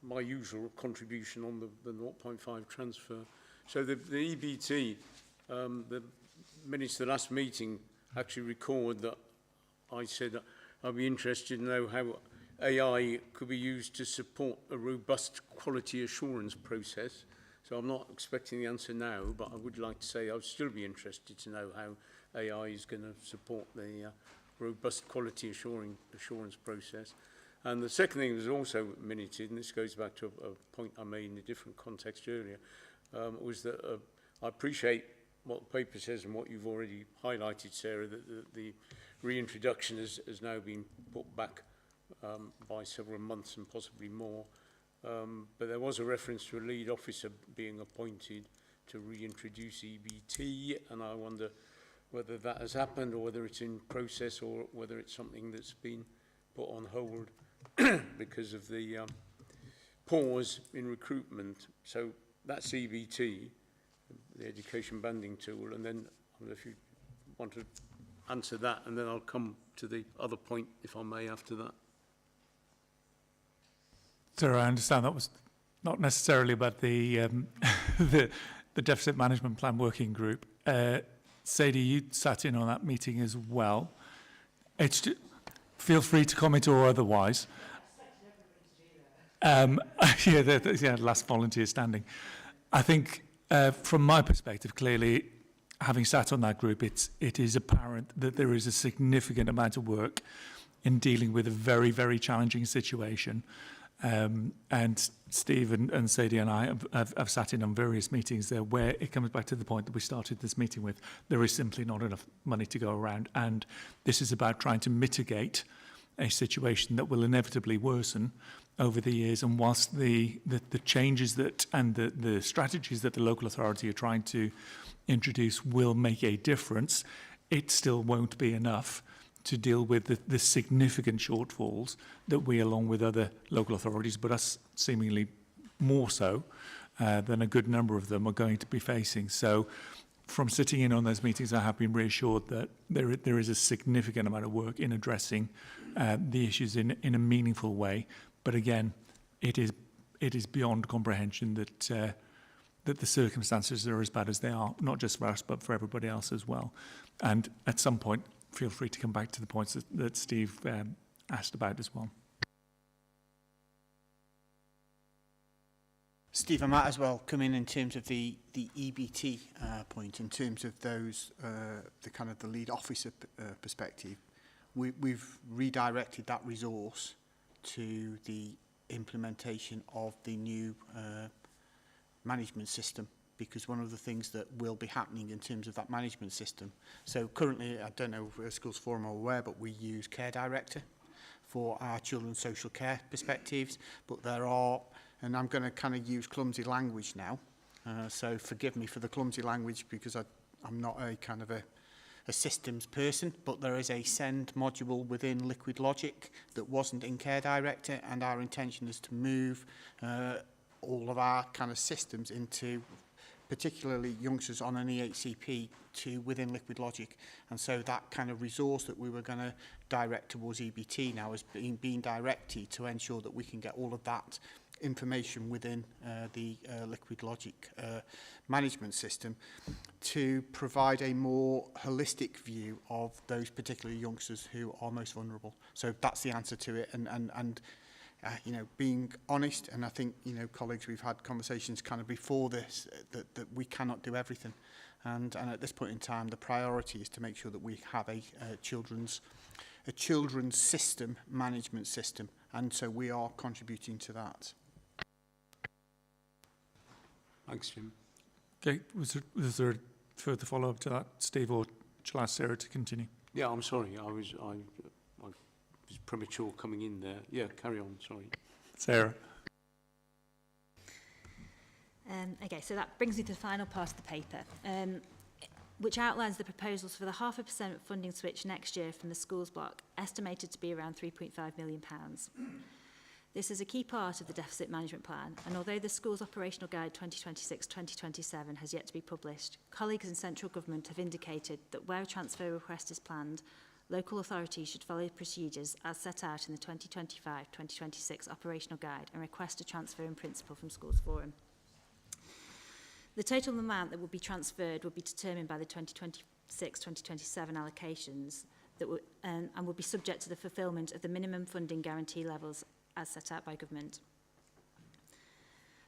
my usual contribution on the 0.5 transfer. So the EBT, the minutes of the last meeting actually record that I said I'd be interested to know how AI could be used to support a robust quality assurance process. So I'm not expecting the answer now, but I would like to say I'd still be interested to know how AI is going to support the robust quality assurance process. And the second thing was also minuted, and this goes back to a point I made in a different context earlier, was that I appreciate what the paper says and what you've already highlighted, Sarah, that the reintroduction has now been put back by several months and possibly more. But there was a reference to a lead officer being appointed to reintroduce EBT, and I wonder whether that has happened or whether it's in process or whether it's something that's been put on hold because of the pause in recruitment. So that's EBT, the education banding tool, and then I don't know if you want to answer that, and then I'll come to the other point, if I may, after that. Sarah, I understand that was not necessarily about the the deficit management plan working group. Sadie, you sat in on that meeting as well. Feel free to comment or otherwise. Yeah, last volunteer standing. I think from my perspective, clearly, having sat on that group, it is apparent that there is a significant amount of work in dealing with a very, very challenging situation. And Steve and Sadie and I have sat in on various meetings there where it comes back to the point that we started this meeting with. There is simply not enough money to go around. And this is about trying to mitigate a situation that will inevitably worsen over the years. And whilst the changes that and the strategies that the local authority are trying to introduce will make a difference, it still won't be enough to deal with the significant shortfalls that we, along with other local authorities, but us seemingly more so than a good number of them, are going to be facing. So from sitting in on those meetings, I have been reassured that there is a significant amount of work in addressing the issues in a meaningful way. But again, it is beyond comprehension that the circumstances are as bad as they are, not just for us, but for everybody else as well. And at some point, feel free to come back to the points that Steve asked about as well. Steve, I might as well come in terms of the EBT point, in terms of those, the kind of the lead officer perspective. We've redirected that resource to the implementation of the new management system, because one of the things that will be happening in terms of that management system. So currently, I don't know if Schools Forum are aware, but we use Care Director for our children's social care perspectives. But there are, and I'm going to kind of use clumsy language now, so forgive me for the clumsy language because I'm not a kind of a systems person, but there is a send module within Liquid Logic that wasn't in Care Director, and our intention is to move all of our kind of systems into particularly youngsters on an EHCP to within Liquid Logic. And so that kind of resource that we were going to direct towards EBT now is being directed to ensure that we can get all of that information within the Liquid Logic management system to provide a more holistic view of those particular youngsters who are most vulnerable. So that's the answer to it. And you know, being honest, and I think, you know, colleagues, we've had conversations kind of before this that we cannot do everything, and at this point in time, the priority is to make sure that we have a children's system, management system, and so we are contributing to that. Thanks, Jim. Okay, was there a further follow-up to that, Steve, or shall I ask Sarah to continue? Yeah, I'm sorry. I was premature coming in there. Yeah, carry on. Sorry. Sarah. Okay, so that brings me to the final part of the paper, which outlines the proposals for the 0.5% funding switch next year from the schools block, estimated to be around £3.5 million. This is a key part of the deficit management plan, and although the school's operational guide 2026-2027 has yet to be published, colleagues in central government have indicated that where a transfer request is planned, local authorities should follow procedures as set out in the 2025-2026 operational guide and request a transfer in principle from Schools Forum. The total amount that will be transferred will be determined by the 2026-2027 allocations that will, and will be subject to the fulfilment of the minimum funding guarantee levels as set out by government.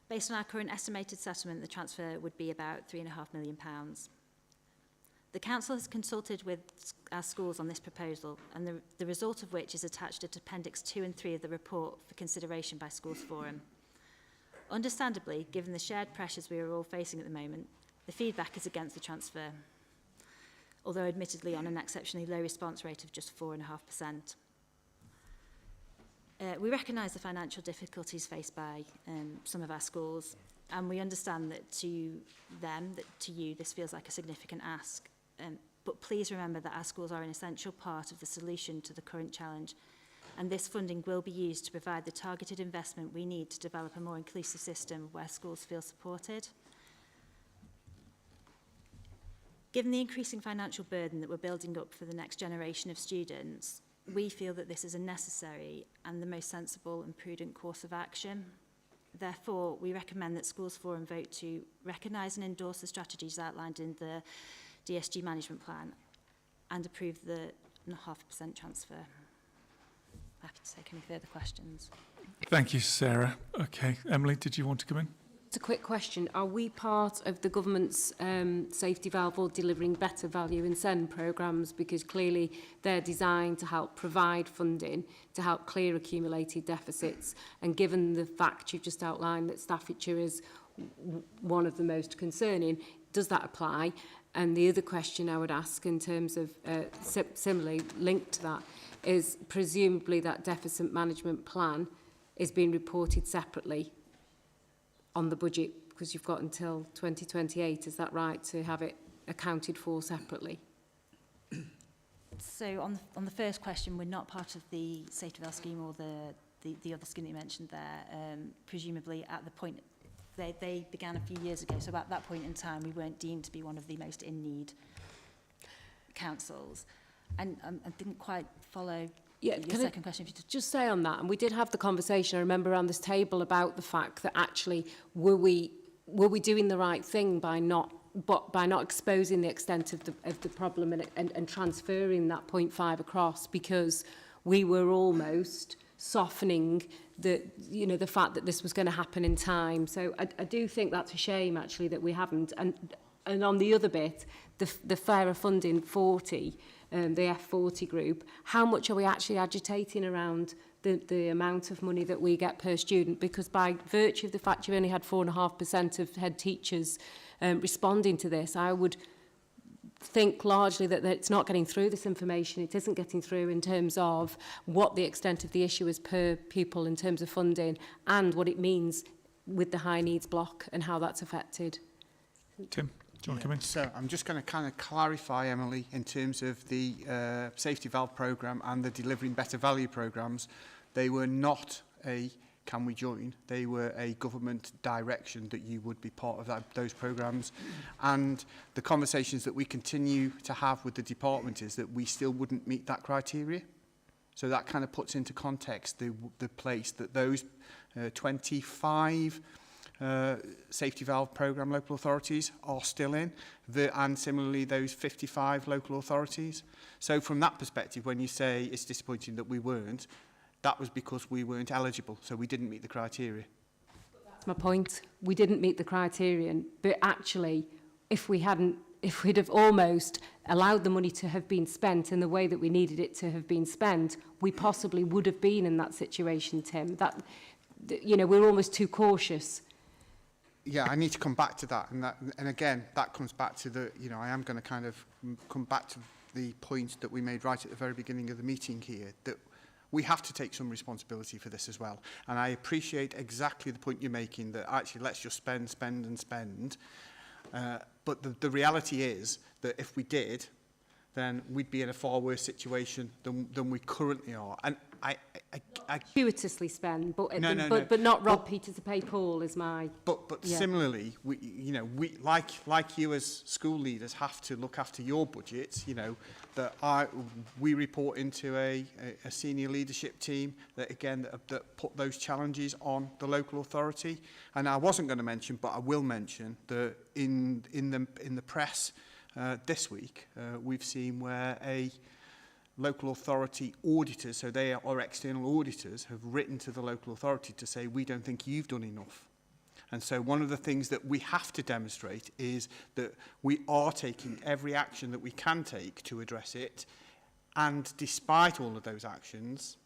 Based on our current estimated settlement, the transfer would be about £3.5 million. The Council has consulted with our schools on this proposal, and the result of which is attached at Appendix 2 and 3 of the report for consideration by Schools Forum. Understandably, given the shared pressures we are all facing at the moment, the feedback is against the transfer, although admittedly on an exceptionally low response rate of just 4.5%. We recognise the financial difficulties faced by some of our schools, and we understand that to them, that to you, this feels like a significant ask. But please remember that our schools are an essential part of the solution to the current challenge, and this funding will be used to provide the targeted investment we need to develop a more inclusive system where schools feel supported. Given the increasing financial burden that we're building up for the next generation of students, we feel that this is a necessary and the most sensible and prudent course of action. Therefore, we recommend that Schools Forum vote to recognise and endorse the strategies outlined in the DSG management plan and approve the 0.5% transfer. Happy to take any further questions. Thank you, Sarah. Okay, Emily, did you want to come in? It's a quick question. Are we part of the government's safety valve or delivering better value in SEND programmes? Because clearly they're designed to help provide funding to help clear accumulated deficits. And given the fact you've just outlined that Staffordshire is one of the most concerning, does that apply? And the other question I would ask in terms of similarly linked to that is presumably that deficit management plan is being reported separately on the budget, because you've got until 2028, is that right, to have it accounted for separately? So on the first question, we're not part of the safety valve scheme or the other scheme that you mentioned there. Presumably at the point, they began a few years ago, so at that point in time we weren't deemed to be one of the most in need councils. And I didn't quite follow your second question. If you just say on that, and we did have the conversation, I remember around this table, about the fact that actually were we doing the right thing by not exposing the extent of the problem and transferring that 0.5 across, because we were almost softening the fact that this was going to happen in time. So I do think that's a shame actually that we haven't. And on the other bit, the fairer funding 40, the F40 group, how much are we actually agitating around the amount of money that we get per student? Because by virtue of the fact you only had 4.5% of head teachers responding to this, I would think largely that it's not getting through this information. It isn't getting through in terms of what the extent of the issue is per pupil in terms of funding and what it means with the high needs block and how that's affected. Tim, do you want to come in? So I'm just going to kind of clarify, Emily, in terms of the safety valve programme and the delivering better value programmes. They were not a can we join? They were a government direction that you would be part of those programmes. And the conversations that we continue to have with the department is that we still wouldn't meet that criteria. So that kind of puts into context the place that those 25 safety valve programme local authorities are still in, and similarly those 55 local authorities. So from that perspective, when you say it's disappointing that we weren't, that was because we weren't eligible, so we didn't meet the criteria. That's my point. We didn't meet the criterion, but actually, if we'd have almost allowed the money to have been spent in the way that we needed it to have been spent, we possibly would have been in that situation, Tim. That, we're almost too cautious. yeah, I need to come back to that. And again, that comes back to the, you know, I am going to kind of come back to the point that we made right at the very beginning of the meeting here, that we have to take some responsibility for this as well. And I appreciate exactly the point you're making, that actually let's just spend, spend and spend. But the reality is that if we did, then we'd be in a far worse situation than we currently are. And I gratuitously spend, but No. but not rob Peter to pay Paul is my. But yeah. Similarly, we like you as school leaders have to look after your budgets. You know that we report into a senior leadership team that again that put those challenges on the local authority. And I wasn't going to mention, but I will mention that in the press this week we've seen where a local authority auditors, so they are external auditors, have written to the local authority to say, we don't think you've done enough. And so one of the things that we have to demonstrate is that we are taking every action that we can take to address it. And despite all of those actions,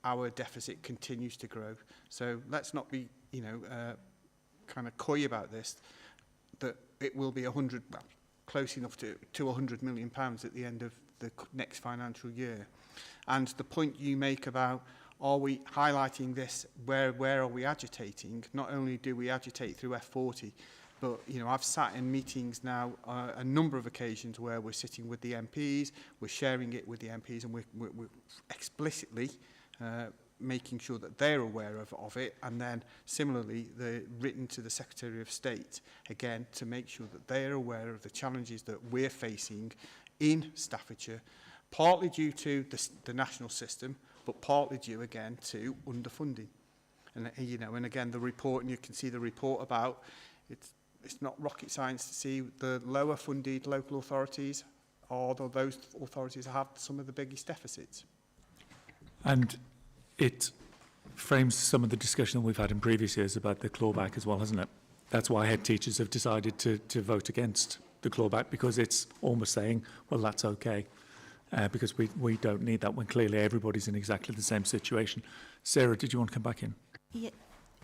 our deficit continues to grow. So let's not be, kind of coy about this, that it will be close enough to £100 million at the end of the next financial year. And the point you make about, are we highlighting this, where are we agitating? Not only do we agitate through F40, but I've sat in meetings now a number of occasions where we're sitting with the MPs, we're sharing it with the MPs, and we're explicitly making sure that they're aware of it, and then similarly they're written to the Secretary of State again to make sure that they're aware of the challenges that we're facing in Staffordshire, partly due to the national system, but partly due again to underfunding. And and again the report, and you can see the report about it's not rocket science to see the lower funded local authorities are those authorities that have some of the biggest deficits. And it frames some of the discussion that we've had in previous years about the clawback as well, hasn't it? That's why head teachers have decided to vote against the clawback, because it's almost saying, well, that's okay, because we don't need that when clearly everybody's in exactly the same situation. Sarah, did you want to come back in?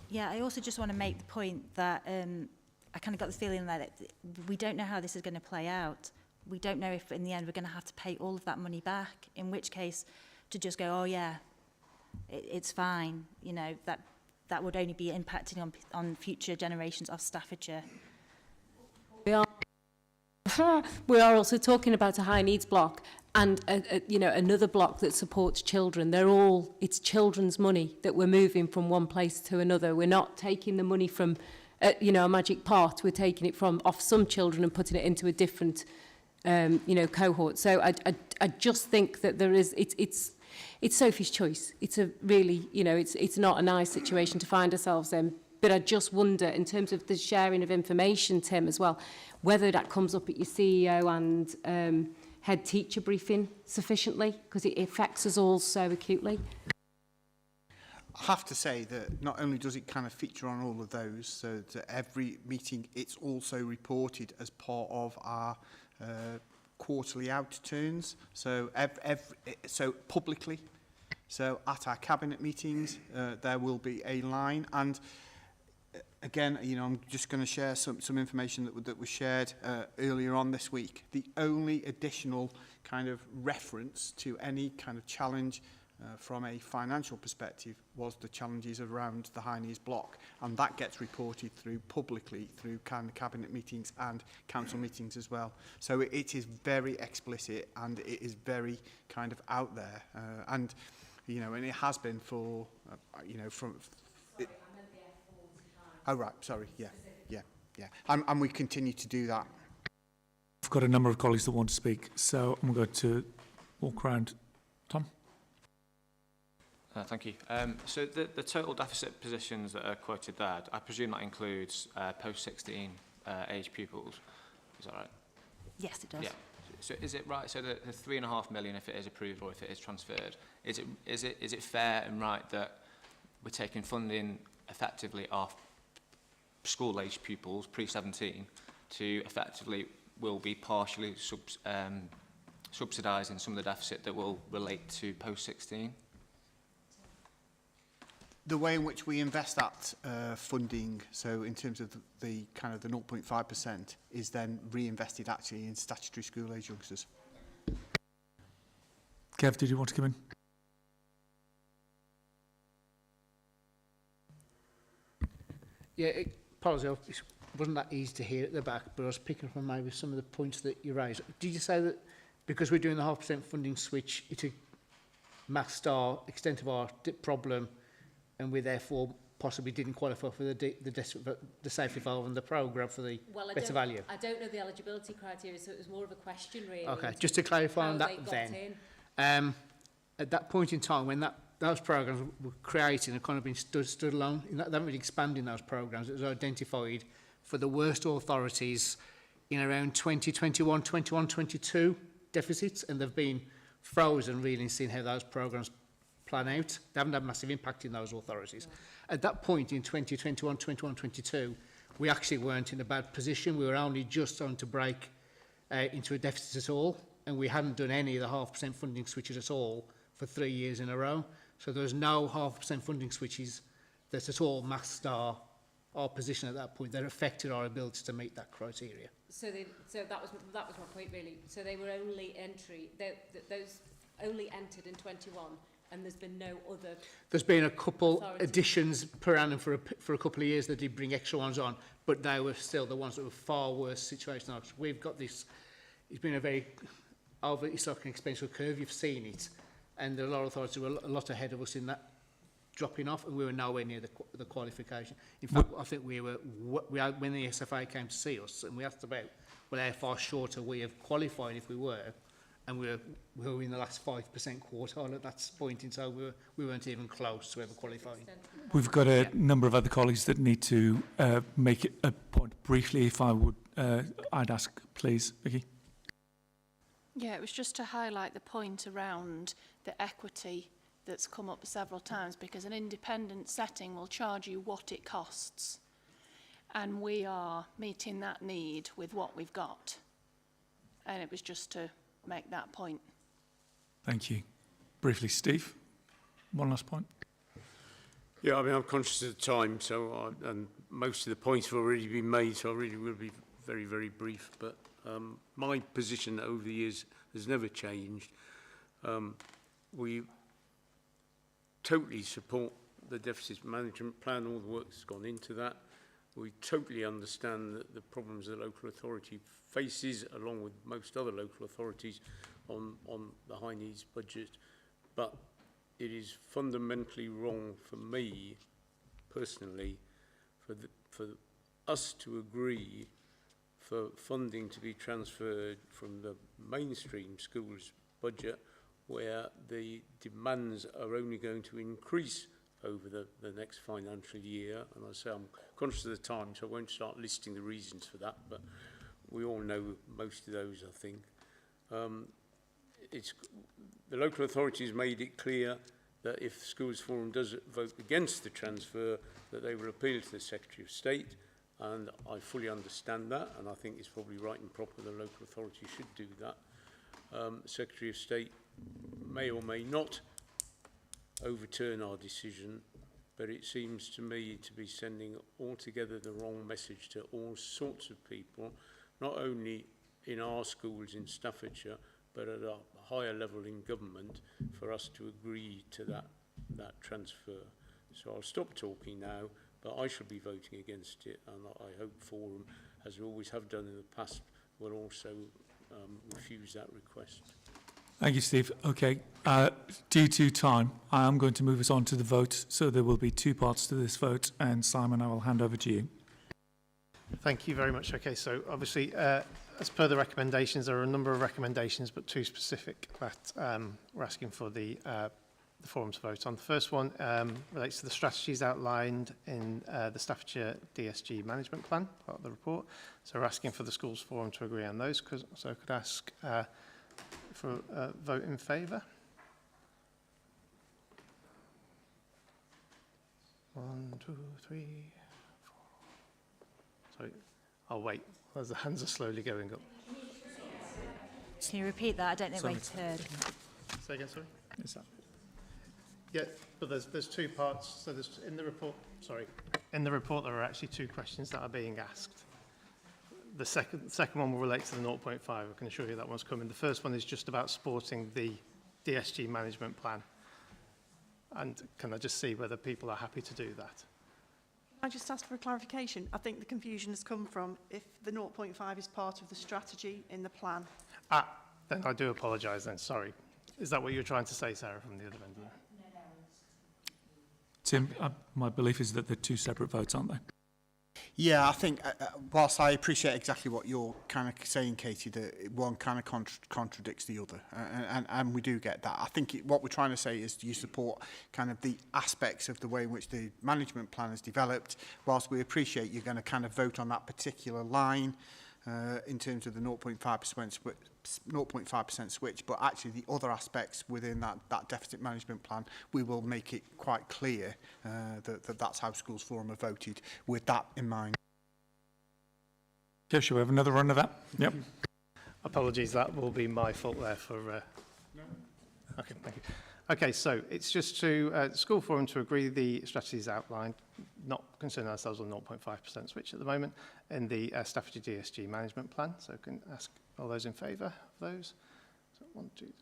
Yeah, I also just want to make the point that I kind of got the feeling that we don't know how this is going to play out. We don't know if in the end we're going to have to pay all of that money back, in which case to just go, oh yeah, it's fine, that would only be impacting on future generations of Staffordshire. We are also talking about a high needs block and another block that supports children. It's children's money that we're moving from one place to another. We're not taking the money from a magic pot. We're taking it from off some children and putting it into a different cohort. So I just think that there is it's Sophie's choice. It's a really it's not a nice situation to find ourselves in. But I just wonder, in terms of the sharing of information, Tim, as well, whether that comes up at your CEO and head teacher briefing sufficiently, because it affects us all so acutely. I have to say that not only does it kind of feature on all of those, so that every meeting it's also reported as part of our quarterly outturns, so so publicly. So at our cabinet meetings, there will be a line, and again, I'm just going to share some information that was shared earlier on this week. The only additional kind of reference to any kind of challenge from a financial perspective was the challenges around the high needs block, and that gets reported through publicly through kind of cabinet meetings and council meetings as well. So it is very explicit and it is very kind of out there, and and it has been for from. Oh, right, sorry, yeah. And we continue to do that. I've got a number of colleagues that want to speak, so I'm going to walk around. Tom? Thank you. So the total deficit positions that are quoted there, I presume that includes post-16 age pupils. Is that right? Yes, it does. Yeah. So is it right, so the £3.5 million, if it is approved or if it is transferred, is it fair and right that we're taking funding effectively off school-aged pupils, pre-17, to effectively will be partially subsidising some of the deficit that will relate to post-16? the way in which we invest that funding, so in terms of the kind of the 0.5%, is then reinvested actually in statutory school age youngsters. Kev, did you want to come in? Yeah, apologies, it wasn't that easy to hear at the back, but I was picking up on maybe some of the points that you raised. Did you say that because we're doing the 0.5% funding switch, it's a masked our extent of our problem, and we therefore possibly didn't qualify for the safety valve and the programme for the better value? I don't know the eligibility criteria, so it was more of a question really. Okay, just to clarify on that then. At that point in time, when those programmes were created and kind of been stood alone, they haven't really expanded those programmes. It was identified for the worst authorities in around 2021, 21, 22 deficits, and they've been frozen really and seeing how those programmes plan out. They haven't had massive impact in those authorities. No. At that point in 2021, 21, 22, we actually weren't in a bad position. We were only just on to break into a deficit at all, and we hadn't done any of the 0.5% funding switches at all for 3 years in a row. So there was no 0.5% funding switches that at all masked our position at that point, that affected our ability to meet that criteria. So that was my point really. So they were only those only entered in 21, and there's been no other. There's been a couple additions per annum for a couple of years that did bring extra ones on, but they were still the ones that were far worse situation. We've got this. It's been a very it's like an expensive curve. You've seen it, and there are a lot of authorities were a lot ahead of us in that dropping off, and we were nowhere near the qualification. In fact, I think we had, when the SFA came to see us, and we asked about, well, how far short are we of qualifying if we were, and we were in the last 5% quartile at that point in time. We weren't even close to ever qualifying. We've got a number of other colleagues that need to make a point briefly. If I would, I'd ask, please, Vicky. Yeah, it was just to highlight the point around the equity that's come up several times, because an independent setting will charge you what it costs, and we are meeting that need with what we've got, and it was just to make that point. Thank you. Briefly, Steve, one last point. Yeah, I mean, I'm conscious of the time, so and most of the points have already been made, so I really will be very, very brief, but my position over the years has never changed. We totally support the deficit management plan, all the work that's gone into that. We totally understand that the problems the local authority faces, along with most other local authorities, on the high needs budget. But it is fundamentally wrong for me, personally, for us to agree for funding to be transferred from the mainstream schools budget, where the demands are only going to increase over the next financial year. And I say I'm conscious of the time, so I won't start listing the reasons for that, but we all know most of those, I think. The local authorities made it clear that if Schools Forum does vote against the transfer, that they will appeal to the Secretary of State, and I fully understand that, and I think it's probably right and proper the local authority should do that. Secretary of State may or may not overturn our decision, but it seems to me to be sending altogether the wrong message to all sorts of people, not only in our schools in Staffordshire, but at a higher level in government, for us to agree to that transfer. So I'll stop talking now, but I shall be voting against it, and I hope Forum, as we always have done in the past, will also refuse that request. Thank you, Steve. Okay, due to time, I am going to move us on to the vote, so there will be two parts to this vote, and Simon, I will hand over to you. Thank you very much. Okay, so obviously, as per the recommendations, there are a number of recommendations, but two specific that we're asking for the Forum to vote on. The first one relates to the strategies outlined in the Staffordshire DSG management plan, part of the report. So we're asking for the Schools Forum to agree on those. So I could ask for a vote in favour. 1, 2, 3, 4. Sorry, I'll wait as the hands are slowly going up. Can you repeat that? I don't know if I heard. Say again, sorry. Is that? Yeah, but there's two parts. So there's in the report. Sorry, in the report there are actually two questions that are being asked. The second one will relate to the 0.5. I can assure you that one's coming. The first one is just about supporting the DSG management plan. And can I just see whether people are happy to do that? I just asked for a clarification. I think the confusion has come from if the 0.5 is part of the strategy in the plan. Then I do apologise then, sorry. Is that what you were trying to say, Sarah, from the other end? Tim, my belief is that they're two separate votes, aren't they? Yeah, I think, whilst I appreciate exactly what you're kind of saying, Katie, that one kind of contradicts the other, and we do get that. I think what we're trying to say is you support kind of the aspects of the way in which the management plan is developed, whilst we appreciate you're going to kind of vote on that particular line in terms of the 0.5% switch, but actually the other aspects within that deficit management plan, we will make it quite clear that that's how Schools Forum have voted with that in mind. Okay, shall we have another run of that? Yep. Apologies, that will be my fault there for... Okay, thank you. Okay, so it's just to School Forum to agree the strategies outlined, not concerning ourselves on 0.5% switch at the moment, in the Stafford DSG management plan. So I can ask all those in favour of those. So 1, 2, 3,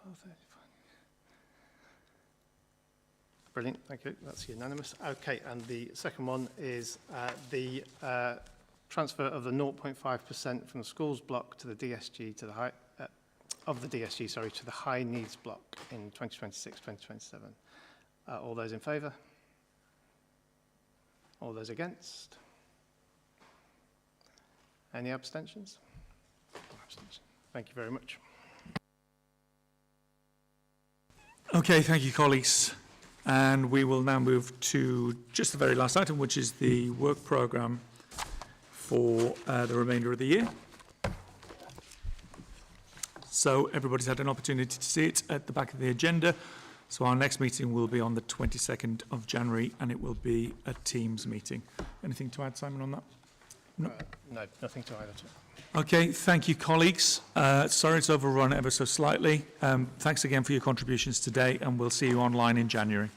12, 35. Brilliant, thank you. That's unanimous. Okay, and the second one is the transfer of the 0.5% from the schools block to the DSG to the high of the DSG, sorry, to the high needs block in 2026-2027. All those in favour? All those against? Any abstentions? Thank you very much. Okay, thank you, colleagues. And we will now move to just the very last item, which is the work programme for the remainder of the year. So everybody's had an opportunity to see it at the back of the agenda. So our next meeting will be on the 22nd of January, and it will be a Teams meeting. Anything to add, Simon, on that? No, nothing to add at all. Okay, thank you, colleagues. Sorry it's overrun ever so slightly. Thanks again for your contributions today, and we'll see you online in January.